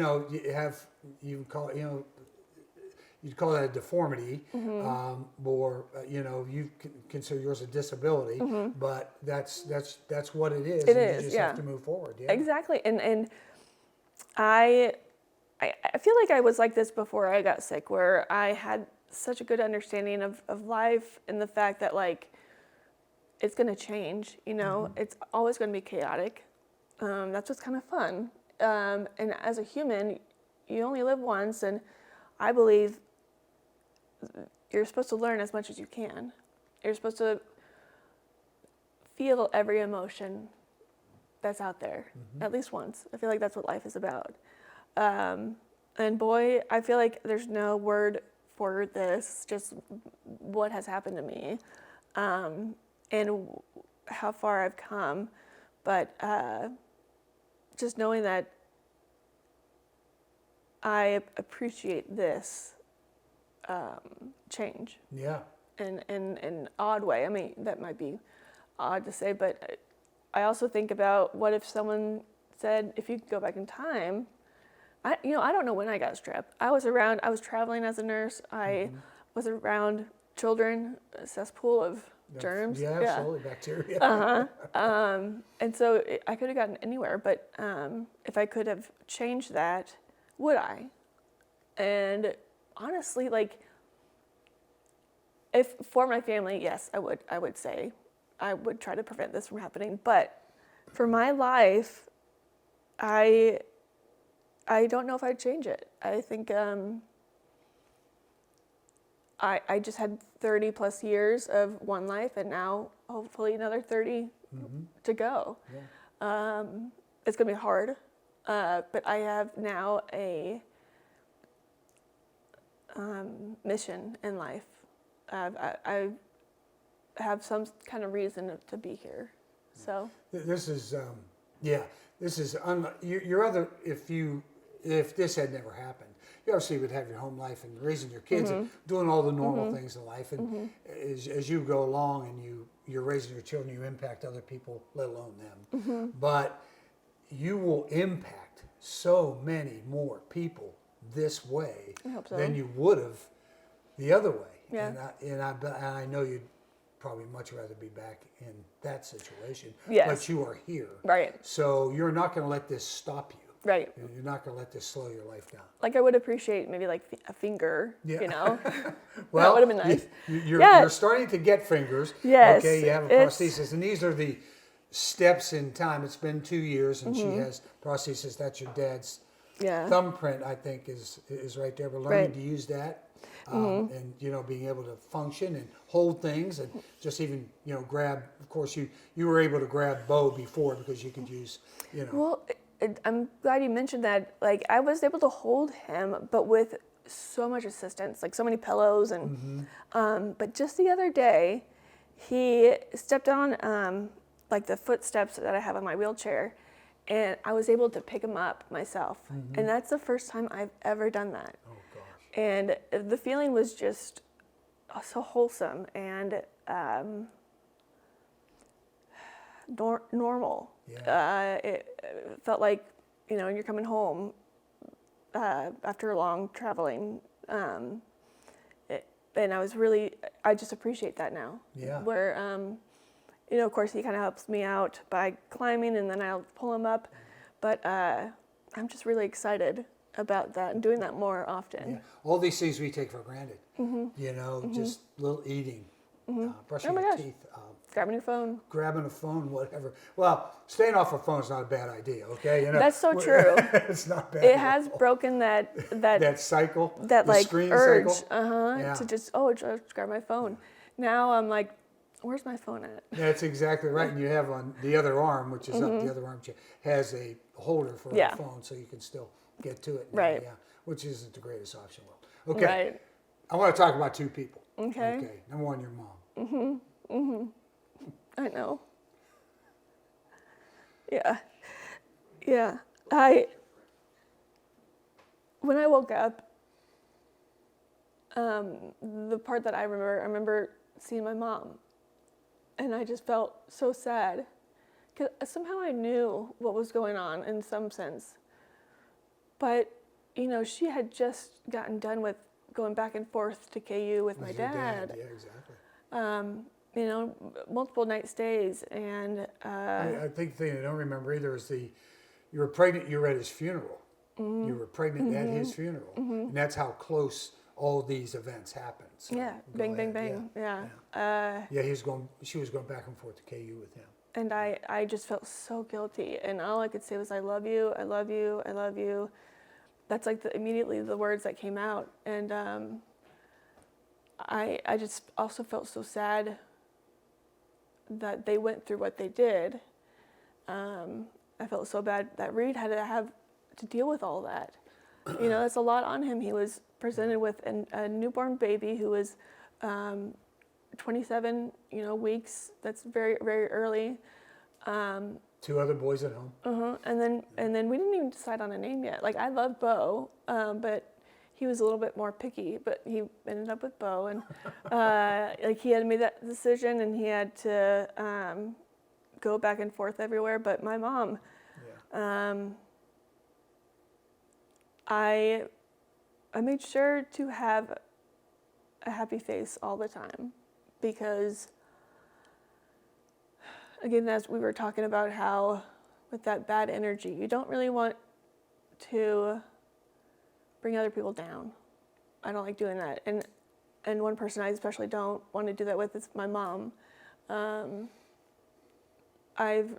call it, you'd call that a deformity, or you consider yours a disability, but that's what it is. It and is. You just have to move forward. Yeah. Exactly. And I feel like I was like this before I got sick, where I had such a good understanding of life and the fact that like it's going to change. It's always going to be chaotic. That's what's kind of fun. And as a human, you only live once, and I believe you're supposed to learn as much as you can. You're supposed to feel every emotion that's out there, at least once. I feel like that's what life is about. And boy, I feel like there's no word for this, just what has happened to me, and how far I've come. But just knowing that I appreciate this change. Yeah. In an odd way. I mean, that might be odd to say, but I also think about what if someone said, if you could go back in time. I don't know when I got strep. I was traveling as a nurse. I was around children, a cesspool of germs. Yeah, absolutely, bacteria. And so I could have gotten anywhere, but if I could have changed that, would I? And honestly, like, if for my family, yes, I would. I would say I would try to prevent this from happening. But for my life, I don't know if I'd change it. I think I just had 30 plus years of one life, and now hopefully another 30 to go. Yeah. It's gonna be hard, but I have now a mission in life. I have some kind of reason to be here. So this is your other. If this had never happened, you obviously would have your home life and raising your kids and doing all the normal things in life. And as you go along and you're raising your children, you impact other people, let alone them. But you will impact so many more people this way than you would have the other way. Yeah. And I know you'd probably much rather be back in that situation. Yes. But you are here. Right. So you're not going to let this stop you. Right. You're not going to let this slow your life down. Like, I would appreciate maybe like a finger, Well, that would have been nice. You're starting to get fingers. Yes. Okay, you have a prosthesis. And these are the steps in time. It's been 2 years and she has prosthesis. That's your dad's thumbprint, I think, is right there. But learning to use that. And being able to function and hold things and just even grab. Of course, you were able to grab Bo before because you could use Well, I'm glad you mentioned that. Like, I was able to hold him, but with so much assistance, like so many pillows and. But just the other day, he stepped on like the footsteps that I have on my wheelchair, and I was able to pick him up myself. And that's the first time I've ever done that. And the feeling was just so wholesome and normal. Yeah. It felt like, you're coming home after a long traveling. And I just appreciate that now. Yeah. Where, of course, he kind of helps me out by climbing, and then I'll pull him up. But I'm just really excited about that and doing that more often. Yeah. All these things we take for granted. Just little eating, brushing your teeth, grabbing your phone, whatever. Well, staying off a phone is not a bad idea. Okay, that's so true. It's not bad. It has broken that cycle, that like screen urge, cycle. To just grab my phone. Now I'm like, where's my phone at? That's exactly right. And you have on the other arm, which is up the other arm, has a holder for a phone, so you can still get to it now, right? Yeah, which isn't the greatest option. Okay, right. I want to talk about two people. Okay. Okay. Number one, your mom. I know. Yeah. Yeah. When I woke up, the part that I remember seeing my mom, and I just felt so sad, because somehow I knew what was going on in some sense, but she had just gotten done with going back and forth to KU with my dad. Yeah, exactly. Multiple night stays, and I think the thing I don't remember either is you were pregnant. You were at his funeral. You were pregnant at his funeral, and that's how close all these events happened. So yeah, bang, bang, bang, yeah. She was going back and forth to KU with him. And I just felt so guilty, and all I could say was, I love you, I love you, I love you. That's like immediately the words that came out, and I just also felt so sad that they went through what they did. I felt so bad that Reed had to have to deal with all that. That's a lot on him. He was presented with a newborn baby who was 27, weeks. That's very, very early. 2 other boys at home. And then we didn't even decide on a name yet. Like, I love Bo, but he was a little bit more picky. But he ended up with Bo, and he had made that decision, and he had to go back and forth everywhere. But my mom, I made sure to have a happy face all the time, because, again, as we were talking about how with that bad energy, you don't really want to bring other people down. I don't like doing that. And one person I especially don't want to do that with is my mom. I've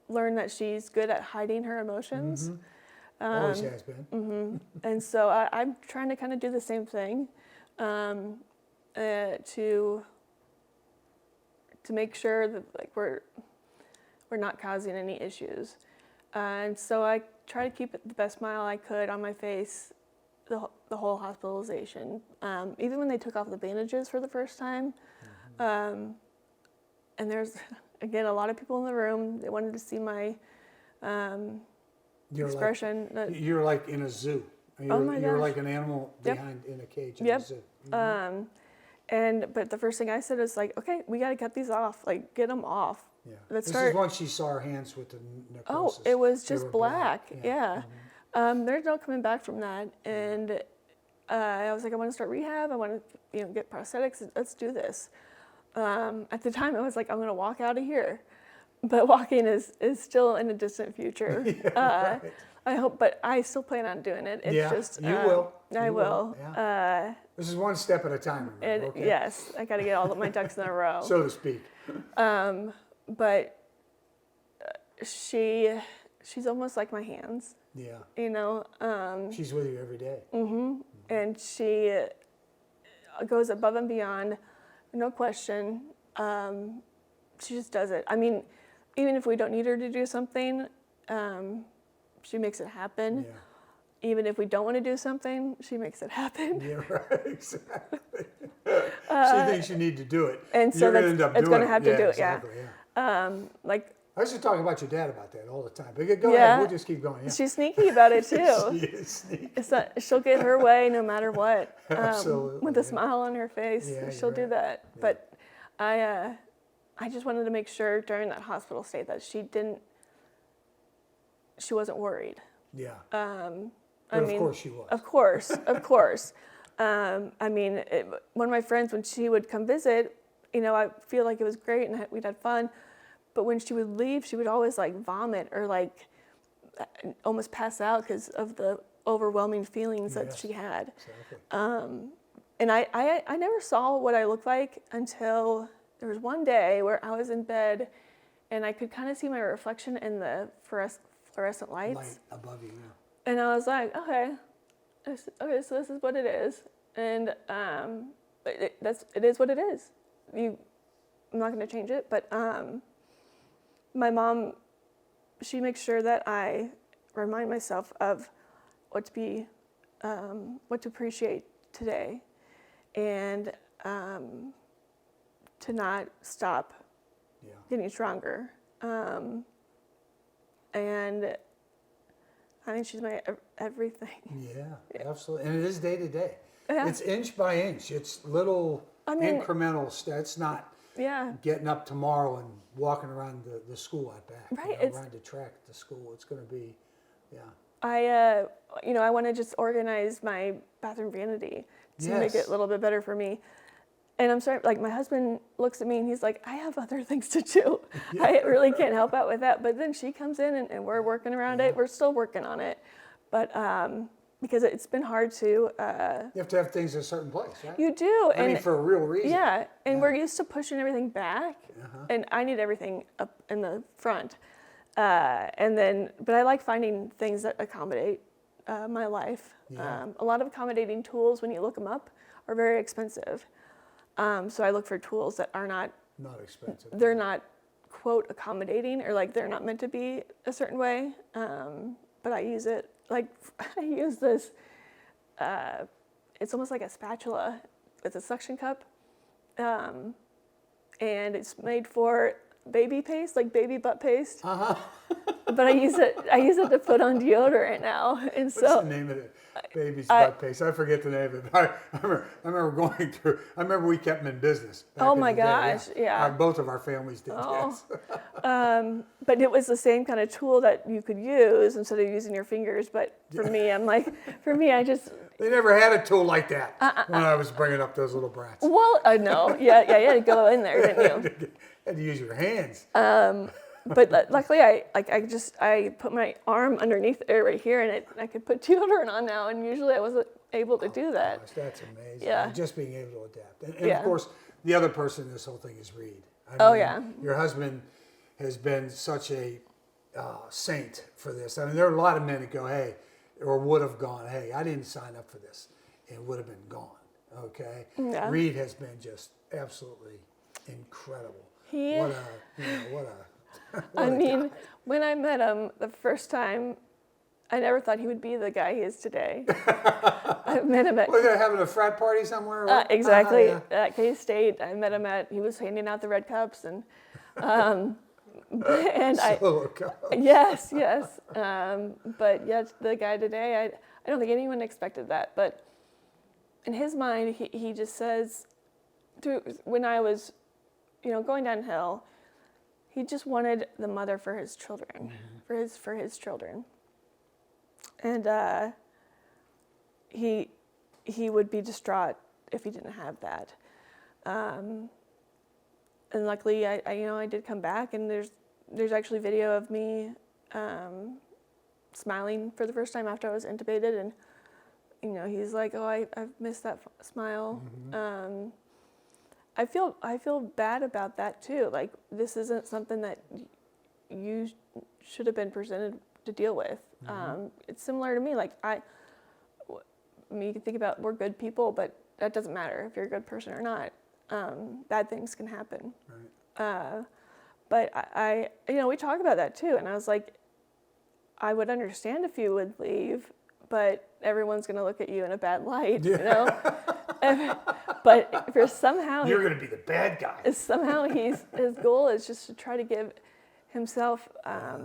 learned that she's good at hiding her emotions. Always has been. And so I'm trying to kind of do the same thing, to make sure that we're not causing any issues. And so I try to keep the best smile I could on my face the whole hospitalization. Even when they took off the bandages for the first time, and there's, again, a lot of people in the room. They wanted to see my expression. You're like in a zoo. You're like an animal behind in a cage in a zoo. But the first thing I said is okay, we got to cut these off. Get them off. Yeah. This is once she saw her hands with the necrosis. Oh, it was just black. Yeah. There's no coming back from that. And I was like, I want to start rehab. I want to, get prosthetics. Let's do this. At the time, I was like, I'm going to walk out of here. But walking is still in a distant future. Right. I hope, but I still plan on doing it. It's just you will. I will. Yeah. This is one step at a time. Remember, okay? Yes, I got to get all of my ducks in a row, so to speak. But she's almost like my hands. Yeah. She's with you every day. And she goes above and beyond, no question. She just does it. I mean, even if we don't need her to do something, she makes it happen. Yeah. Even if we don't want to do something, she makes it happen. Yeah, right, exactly. She thinks you need to do it. And so it's going to have to do it, exactly, yeah. I used to talk about your dad about that all the time. But go ahead, we'll just keep going. Yeah. She's sneaky about it too. She is sneaky. She'll get her way no matter what. Absolutely. With a smile on her face, she'll do that. Yeah. But I just wanted to make sure during that hospital stay that she wasn't worried. Yeah. Of course she was. Of course. One of my friends, when she would come visit, I feel like it was great and we'd had fun. But when she would leave, she would always vomit or almost pass out because of the overwhelming feelings that she had. Exactly. And I never saw what I looked like until there was one day where I was in bed and I could kind of see my reflection in the fluorescent lights. Light above you, yeah. And I was like, okay, so this is what it is. And it is what it is. I'm not going to change it, but my mom, she makes sure that I remind myself of what to appreciate today. And to not stop getting stronger. And I think she's my everything. Yeah, absolutely. And it is day to day. It's inch by inch. It's little incremental steps. It's not getting up tomorrow and walking around the school out back. Right. Around the track at the school. It's going to be, I want to just organize my bathroom vanity to make it a little bit better for me. And I'm sorry, like my husband looks at me and he's like, I have other things to do. I really can't help out with that. But then she comes in and we're working around it. We're still working on it. But because it's been hard to... you have to have things in a certain place, right? You do. I mean, for a real reason. Yeah, and we're used to pushing everything back. And I need everything up in the front. But I like finding things that accommodate my life. A lot of accommodating tools, when you look them up, are very expensive. So I look for tools that are not expensive. They're not, quote, accommodating, or like they're not meant to be a certain way. But I use it. Like I use this. It's almost like a spatula with a suction cup, and it's made for baby paste, like baby butt paste. But I use it to put on deodorant now. And What's the name of it? Baby's butt paste. I forget the name of it. I remember going through. I remember we kept them in business. Oh my gosh, yeah. Both of our families did. Yes. But it was the same kind of tool that you could use instead of using your fingers. But for me, I just. They never had a tool like that when I was bringing up those little brats. Well, no, yeah, you had to go in there, didn't you? Had to use your hands. But luckily, I put my arm underneath it right here, and I could put deodorant on now. And usually, I wasn't able to do that. Gosh, that's amazing. Yeah. Just being able to adapt, and of course, the other person in this whole thing is Reed. Your husband has been such a saint for this. I mean, there are a lot of men that go, hey, or would have gone, hey, I didn't sign up for this, and would have been gone. Okay. Yeah. Reed has been just absolutely incredible. What a guy. When I met him the first time, I never thought he would be the guy he is today. I met him at... Was they having a frat party somewhere? Exactly. At K-State. I met him he was handing out the red cups and... Solo cups. Yes. But yeah, the guy today, I don't think anyone expected that. But in his mind, he just says, when I was, going downhill, he just wanted the mother for his children, for his children, and he would be distraught if he didn't have that. And luckily, I did come back, and there's actually video of me smiling for the first time after I was intubated, and he's like, oh, I've missed that smile. I feel bad about that too. Like, this isn't something that you should have been presented to deal with. It's similar to me. Like, you can think about, we're good people, but that doesn't matter if you're a good person or not. Bad things can happen. Right. But I we talk about that too, and I was like, I would understand if you would leave, but everyone's going to look at you in a bad light, But for somehow you're going to be the bad guy. Somehow his goal is just to try to give himself a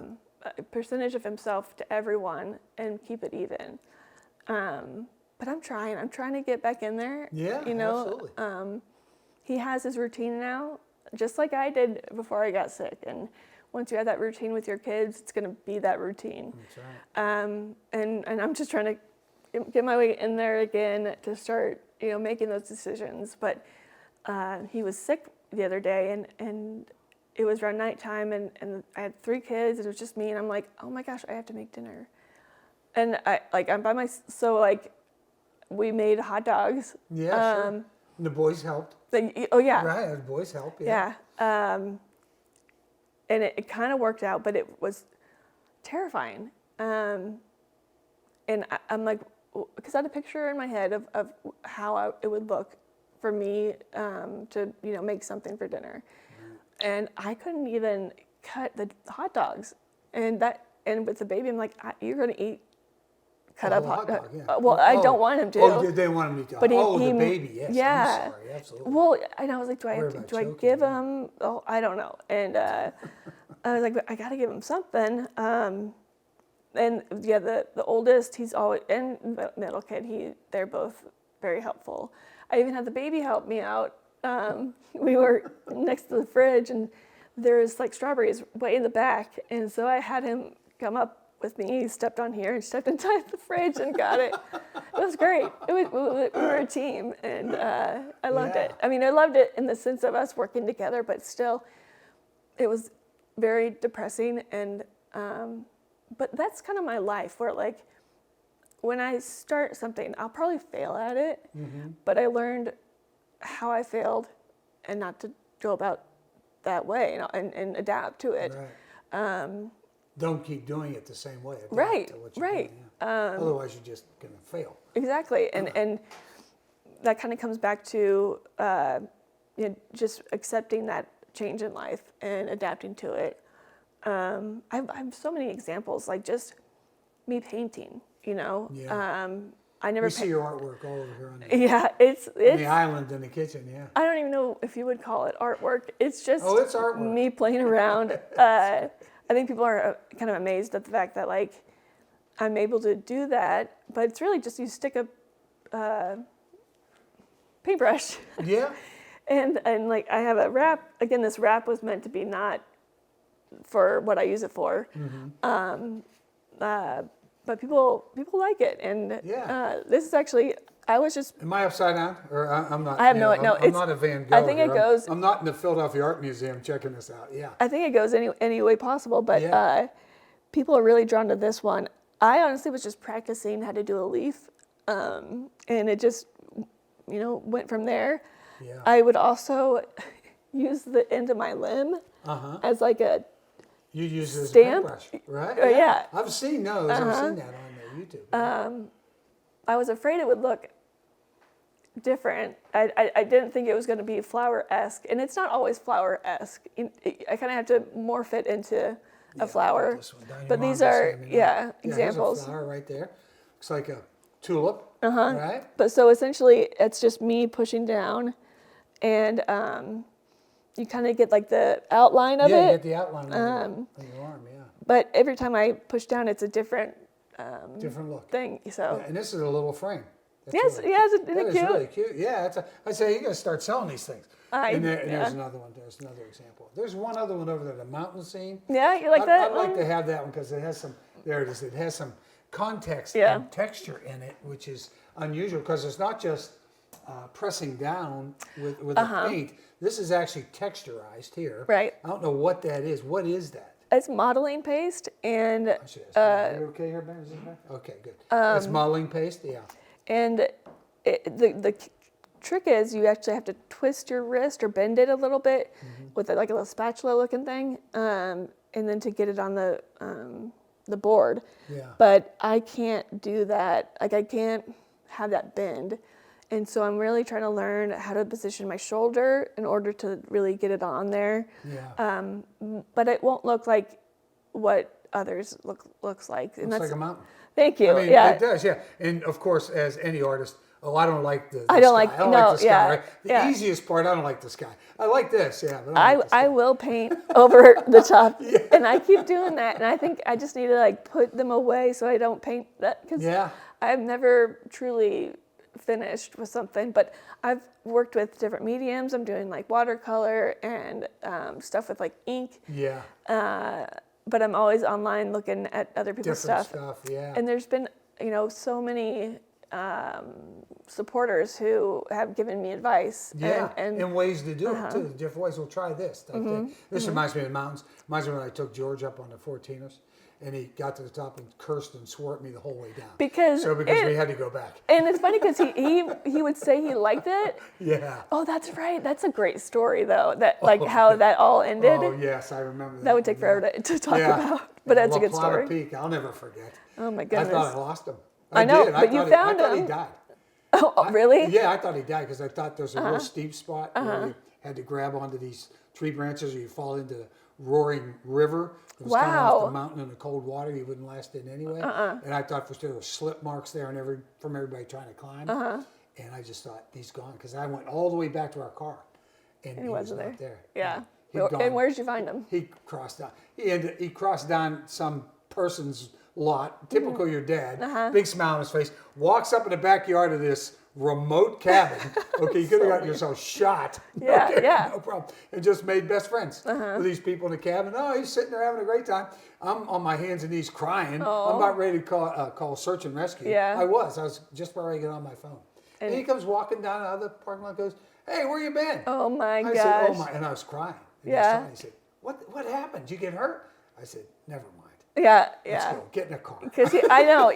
percentage of himself to everyone and keep it even. But I'm trying to get back in there. Yeah, absolutely. He has his routine now, just like I did before I got sick. And once you have that routine with your kids, it's going to be that routine. That's right. And I'm just trying to get my way in there again to start, making those decisions. But he was sick the other day, and it was around nighttime, and I had 3 kids. It was just me, and I'm like, oh my gosh, I have to make dinner. And I'm by myself, so we made hot dogs. Yeah, sure. And the boys helped. Oh yeah. Right, the boys helped. Yeah. And it kind of worked out, but it was terrifying. And I'm like, because I had a picture in my head of how it would look for me to make something for dinner, and I couldn't even cut the hot dogs, and with the baby, I'm like, you're gonna eat cut up hot dog. Yeah. I don't want him to. Oh, you didn't want him to. But the baby. Yes. Yeah. I'm sorry. Absolutely. Well, and I was like, do I give him? Oh, I don't know. And I was like, I got to give him something. And yeah, the oldest, he's always, and the middle kid, they're both very helpful. I even had the baby help me out. We were next to the fridge, and there's like strawberries way in the back, and so I had him come up with me. He stepped on here and stepped inside the fridge and got it. It was great. We were a team, and I loved it. I mean, I loved it in the sense of us working together, but still, it was very depressing. And but that's kind of my life, where like when I start something, I'll probably fail at it, but I learned how I failed and not to go about that way, and adapt to it. Right. Don't keep doing it the same way. Adapt Right, to what you're right. doing, yeah. Otherwise, you're just going to fail. Exactly, and that kind of comes back to just accepting that change in life and adapting to it. I have so many examples, like just me painting. Yeah. I never. We see your artwork all over here on it's the island in the kitchen. Yeah. I don't even know if you would call it artwork. It's just it's artwork. Me playing around. I think people are kind of amazed at the fact that like I'm able to do that, but it's really just you stick a paintbrush. Yeah. and like I have a wrap. Again, this wrap was meant to be not for what I use it for. But people like it, and this is actually. I was just. Am I upside down, or I'm not? I have no. I'm not a Van Gogh. I think it goes. I'm not in the Philadelphia Art Museum checking this out. Yeah. I think it goes any way possible, but people are really drawn to this one. I honestly was just practicing how to do a leaf, and it just, went from there. Yeah. I would also use the end of my limb as like a. You use it as stamp? a paintbrush, right? Yeah. I've seen those. I've seen that on YouTube. I was afraid it would look different. I didn't think it was going to be flower-esque, and it's not always flower-esque. I kind of have to morph it into a flower. But these are examples. There's a flower right there. Looks like a tulip, right? But so essentially, it's just me pushing down, and you kind of get like the outline of it. Yeah, you get the outline on your arm, yeah. But every time I push down, it's a different look thing. So. Yeah, and this is a little frame. Yes, isn't it cute? Really cute. Yeah, I'd say you're gonna start selling these things. There's another one. There's another example. There's one other one over there, the mountain scene. Yeah, you like that? I'd like to have that one because it has some. There it is. It has some context and texture in it, which is unusual because it's not just pressing down with the paint. This is actually texturized here. Right. I don't know what that is. What is that? It's modeling paste, and you okay here, Ben? Is this back? Okay, good. It's modeling paste, yeah. And the trick is you actually have to twist your wrist or bend it a little bit with like a little spatula-looking thing, and then to get it on the board. Yeah. But I can't do that. Like I can't have that bend. And so I'm really trying to learn how to position my shoulder in order to really get it on there. Yeah. But it won't look like what others looks like. And Looks like a mountain. Thank you. I mean, it does, yeah. And of course, as any artist, I don't like the I don't sky. like, I don't no, like the sky, yeah, right? The easiest part, I don't like the sky. I like this, yeah. But I will paint over the top. And I keep doing that. And I think I just need to like put them away so I don't paint that. Because I've never truly finished with something, but I've worked with different mediums. I'm doing like watercolor and stuff with like ink. Yeah. But I'm always online looking at other people's Different stuff. Yeah. And there's been, so many supporters who have given me advice. Yeah, and ways to do it too. Different ways. We'll try this. This reminds me of the mountains. Reminds me when I took George up on the 14ers. And he got to the top and cursed and swore at me the whole way down. Because we had to go back. And it's funny because he would say he liked it. Yeah. Oh, that's right. That's a great story though. That how that all ended. Oh yes, I remember that. That would take forever to talk about, but that's a good story. Peak, I'll never forget. Oh my goodness. I thought I lost him. I know, but you found him. I thought he died. Oh, really? Yeah, I thought he died because I thought there's a real steep spot where you had to grab onto these tree branches or you fall into the roaring river. It was coming Wow. off the mountain in the cold water. You wouldn't last in anyway. And I thought for sure there were slip marks there and from everybody trying to climb. And I just thought, he's gone. Because I went all the way back to our car. And he was not there. Yeah. He'd gone. And where did you find him? He crossed down. He crossed down some person's lot, typical your dad, big smile on his face, walks up in the backyard of this remote cabin. Okay, you could have gotten yourself shot. Yeah, okay, yeah. no problem. And just made best friends with these people in the cabin. Oh, he's sitting there having a great time. I'm on my hands and knees crying. I'm about ready to call search and rescue. Yeah. I was just about ready to get on my phone. And he comes walking down out of the parking lot and goes, "Hey, where you been?" Oh my gosh. I said, "Oh my," and I was crying. And Yeah. he said, "What happened? Did you get hurt?" I said, "Never mind. Yeah, Let's yeah. go. Get in a car." Because I know,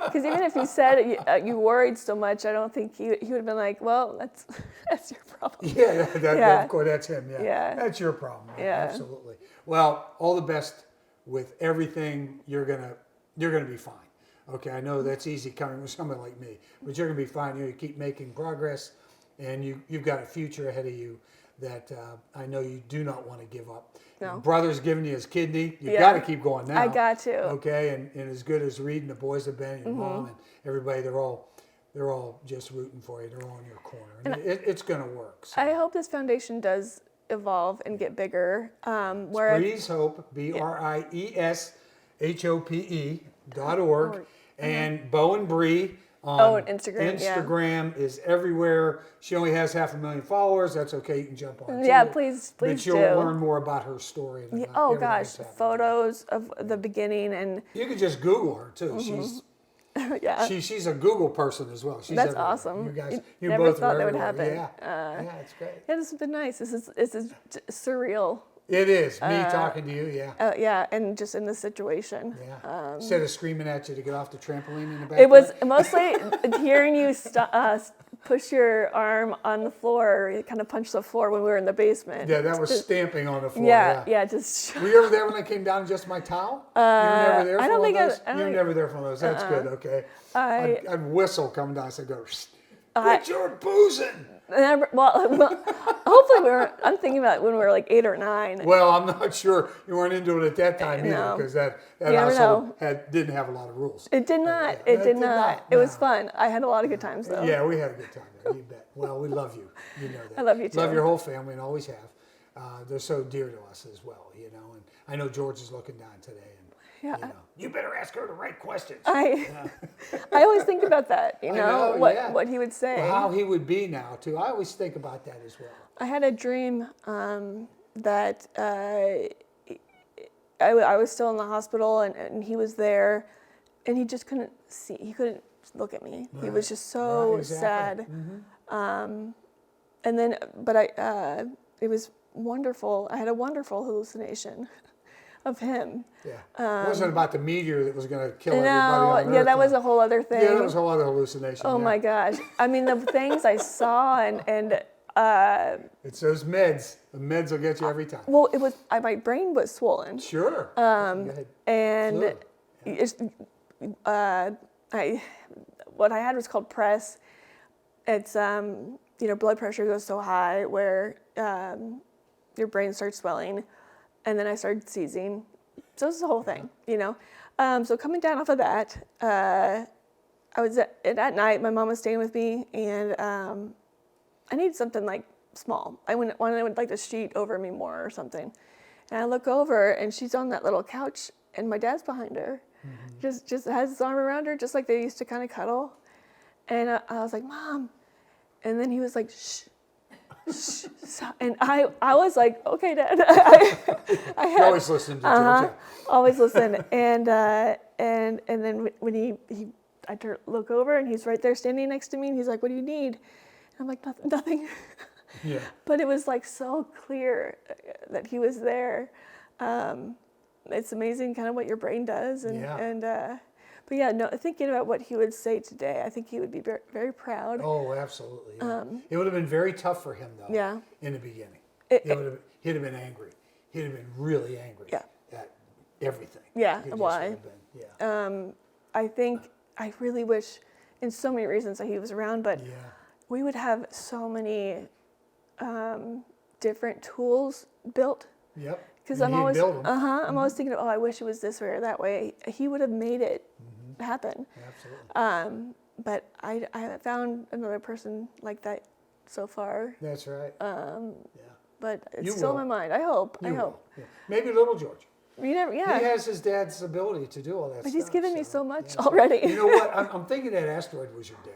because even if you said you worried so much, I don't think he would have been like, well, that's your problem. Yeah, Yeah. of course, that's him. Yeah. Yeah. That's your problem. Yeah. Absolutely. Well, all the best with everything. You're gonna be fine. Okay, I know that's easy coming with someone like me, but you're gonna be fine. You keep making progress, and you've got a future ahead of you that I know you do not want to give up. No. Your brother's giving you his kidney. You Yeah. got to keep going now. I got to. Okay, and as good as Reed and the boys have been, your mom and everybody, they're all just rooting for you. They're all in your corner, and it's gonna work. So. I hope this foundation does evolve and get bigger. Where Brie's Hope, BRIESHOPE.org, and Bo and Brie on Instagram. Instagram is everywhere. She only has 500,000 followers. That's okay. You can jump on. Yeah, too. please But you'll do. learn more about her story. And about Oh everything gosh, that's happening. photos of the beginning and You can just Google her too. She's yeah. she's a Google person as well. She's That's everywhere. awesome. You guys, you Never both thought are that would everywhere. happen. Yeah, it's great. Yeah, this has been nice. This is surreal. It is me talking to you. Yeah. Yeah, and just in this situation. Yeah. Instead of screaming at you to get off the trampoline in the back. It was mostly hearing you push your arm on the floor, you kind of punch the floor when we were in the basement. Yeah, that was stamping on the floor. Yeah, just. Were you ever there when I came down and just my towel? You were never there for I don't one think of those? You were never there for one of those. That's good, okay. I'd whistle coming down. I'd go, "Quit your boozing." Well, hopefully I'm thinking about when we were like 8 or 9. Well, I'm not sure you weren't into it at that time either, No. because that never household didn't have a lot of rules. It did not. Yeah, It did not. It was no. fun. I had a lot of good times though. Yeah, we had a good time there. You bet. Well, we love you. You know that. I love you too. Love your whole family and always have. They're so dear to us as well, you know. And I know George is looking down today, and Yeah. you know, you better ask her the right questions. I always think about that, you know, know, what he would say. Well, how he would be now too. I always think about that as well. I had a dream that I was still in the hospital and he was there, and he just couldn't see. He couldn't look at me. He was just so Right, exactly. sad. And then, but it was wonderful. I had a wonderful hallucination of him. Yeah. It wasn't about the meteor that was going to kill everybody No, on Earth. yeah, that was a whole other thing. Yeah, that was a whole other hallucination. Oh yeah. my gosh! I mean, the things I saw and It's those meds. The meds will get you every time. well, it was my brain was swollen. Sure. Go ahead. And Fluid. it's, what I had was called press. It's blood pressure goes so high where your brain starts swelling, and then I started seizing. So this is the whole thing, you know. So coming down off of that, I was at night. My mom was staying with me, and I needed something like small. I wanted like the sheet over me more or something. And I look over, and she's on that little couch, and my dad's behind her, just has his arm around her, just like they used to kind of cuddle. And I was like, "Mom," and then he was like, "Shh." Shh. And I was like, "Okay, Dad." I You always listen to Georgia. always listen. And then when I look over, and he's right there standing next to me, and he's like, "What do you need?" And I'm like, "Nothing." Yeah. But it was like so clear that he was there. It's amazing kind of what your brain does. But yeah, no, thinking about what he would say today, I think he would be very, very proud. Oh, absolutely. Yeah. It would have been very tough for him, though, Yeah. in the beginning. He'd He'd have been angry. He'd have been really angry Yeah. at everything. Yeah, He just why? would have been, yeah. I think I really wish, in so many reasons, that he was around, but Yeah. we would have so many different tools built. Yep. Because I'm always, I'm always thinking, oh, I wish it was this way or that way. He would have made it happen. Absolutely. But I haven't found another person like that so far. That's right. But it's still in my mind. I hope. Yeah. Maybe little George. You never, He has his dad's ability to do all that stuff. But he's given me so much already. You know what? I'm thinking that asteroid was your dad.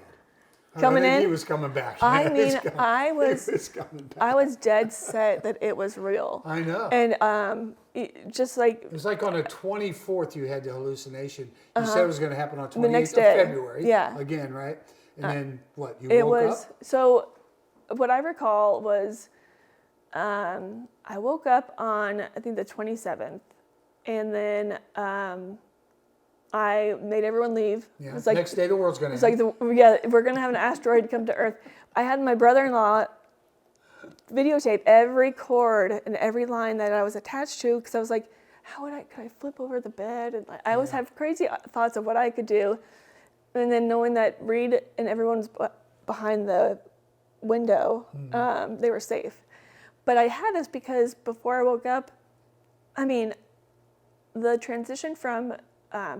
Coming in? He was coming back. I mean, I was dead set that it was real. I know. And just like... It was like on the 24th you had the hallucination. You said it was going to happen on 28th the next day. of February. Yeah. Again, right? And then what? You it woke was, up? So what I recall was I woke up on, I think, the 27th. And then... I made everyone leave. Yeah. It was like, next day the world's going to end. It's like, we're going to have an asteroid come to Earth. I had my brother-in-law videotape every chord and every line that I was attached to because I was like, could I flip over the bed? And I always have crazy thoughts of what I could do. And then knowing that Reed and everyone was behind the window, they were safe. But I had this because before I woke up, I mean, the transition from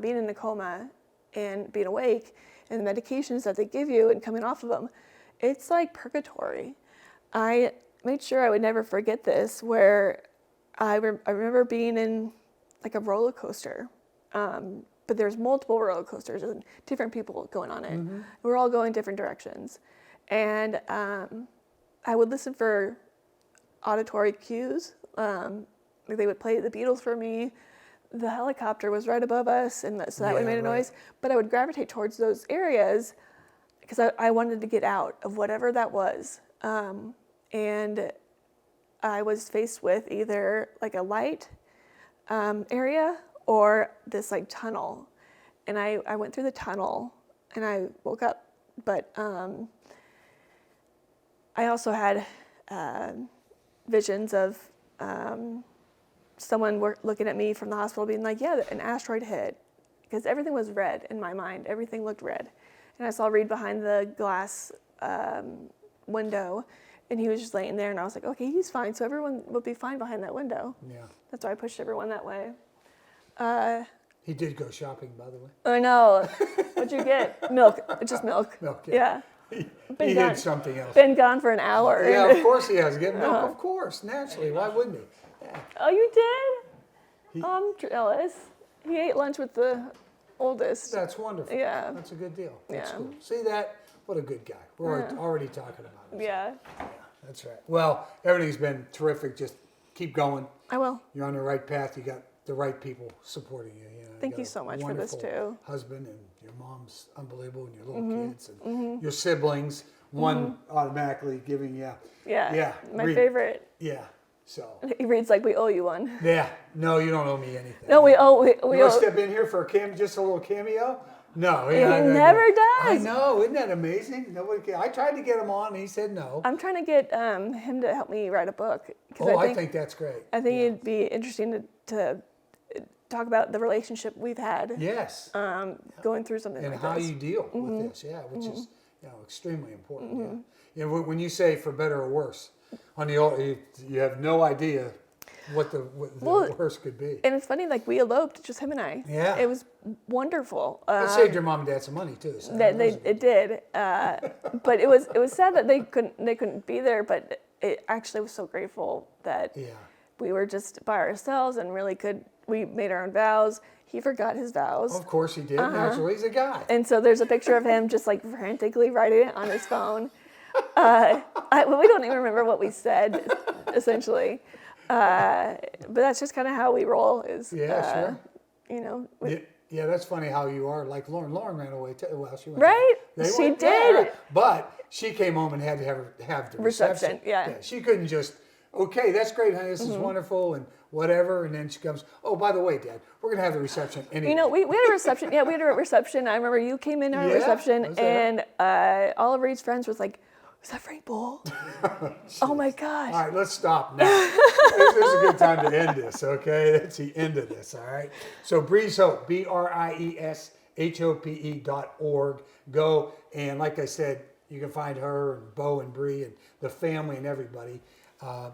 being in a coma and being awake and the medications that they give you and coming off of them, it's like purgatory. I made sure I would never forget this, where I remember being in like a roller coaster, but there's multiple roller coasters and different people going on it. We're all going different directions. And I would listen for auditory cues. They would play the Beatles for me. The helicopter was right above us, and so that would make a noise. But I would gravitate towards those areas because I wanted to get out of whatever that was. And I was faced with either like a light area or this like tunnel. And I went through the tunnel, and I woke up. But I also had visions of... someone looking at me from the hospital being like, yeah, an asteroid hit. Because everything was red in my mind. Everything looked red. And I saw Reed behind the glass window, and he was just laying there, and I was like, okay, he's fine. So everyone would be fine behind that window. Yeah. That's why I pushed everyone that way. He did go shopping, by the way. I know. What'd you get? Milk. Just milk. Milk, yeah. He had something else. Been gone for an hour. Yeah, of course he has. Get milk, of course, naturally. Why wouldn't he? Yeah. Oh, you did? I'm jealous. He ate lunch with the oldest. That's wonderful. Yeah. That's a good deal. That's cool. See that? What a good guy. We're already talking about it. Yeah. Yeah, that's right. Well, everything's been terrific. Just keep going. I will. You're on the right path. You got the right people supporting you. Thank you so much for this too. Husband, and your mom's unbelievable, and your little kids, and your siblings. One automatically giving you. Yeah. My favorite. Yeah. So he reads like we owe you one. Yeah. No, you don't owe me anything. No, we owe. You want to step in here for just a little cameo? No, he never does. I know, isn't that amazing? Nobody can. I tried to get him on, and he said no. I'm trying to get him to help me write a book. I think that's great. I think it'd be interesting to talk about the relationship we've had. Yes. Going through something and like how this. you deal with this, which is extremely important. Yeah. When you say for better or worse, on the old, you have no idea what the worst could be. And it's funny, like we eloped, just him and I. Yeah. It was wonderful. It saved your mom and dad some money too. So it did. But it was sad that they couldn't be there. But it actually was so grateful that we were just by ourselves and really we made our own vows. He forgot his vows. Of course he did. Naturally, he's a guy. And so there's a picture of him just like frantically writing it on his phone. We don't even remember what we said, essentially. But that's just kind of how we roll. Sure. You know. Yeah, that's funny how you are. Like Lauren. Lauren ran away too. Well, she went. Right. She did. Yeah, right. But she came home and had to have the reception. Yeah. She couldn't just. Okay, that's great, honey. This is wonderful and whatever. And then she comes. Oh, by the way, Dad, we're gonna have the reception anyway. You know, we had a reception. Yeah, we had a reception. I remember you came in our reception, and all of Reed's friends was like, "Is that Frank Bull?" Oh my gosh! All right, let's stop now. This is a good time to end this. Okay, that's the end of this. All right. So Brie's Hope, BRIESHOPE.org. Go, and like I said, you can find her and Bo and Brie and the family and everybody.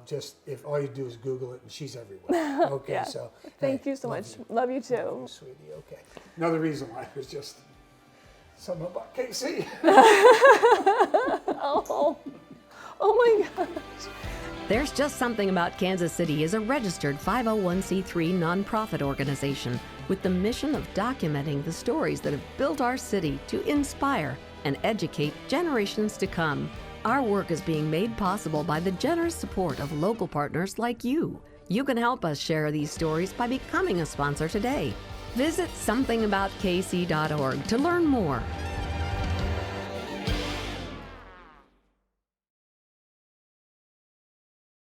Just if all you do is Google it, and she's everywhere. Okay, Yeah. so Thank you so much. Love you too. Love you, sweetie. Okay. Another reason why was just something about Casey. Oh my gosh. There's Just Something About Kansas City is a registered 501c3 nonprofit organization with the mission of documenting the stories that have built our city to inspire and educate generations to come. Our work is being made possible by the generous support of local partners like you. You can help us share these stories by becoming a sponsor today. Visit somethingaboutKC.org to learn more.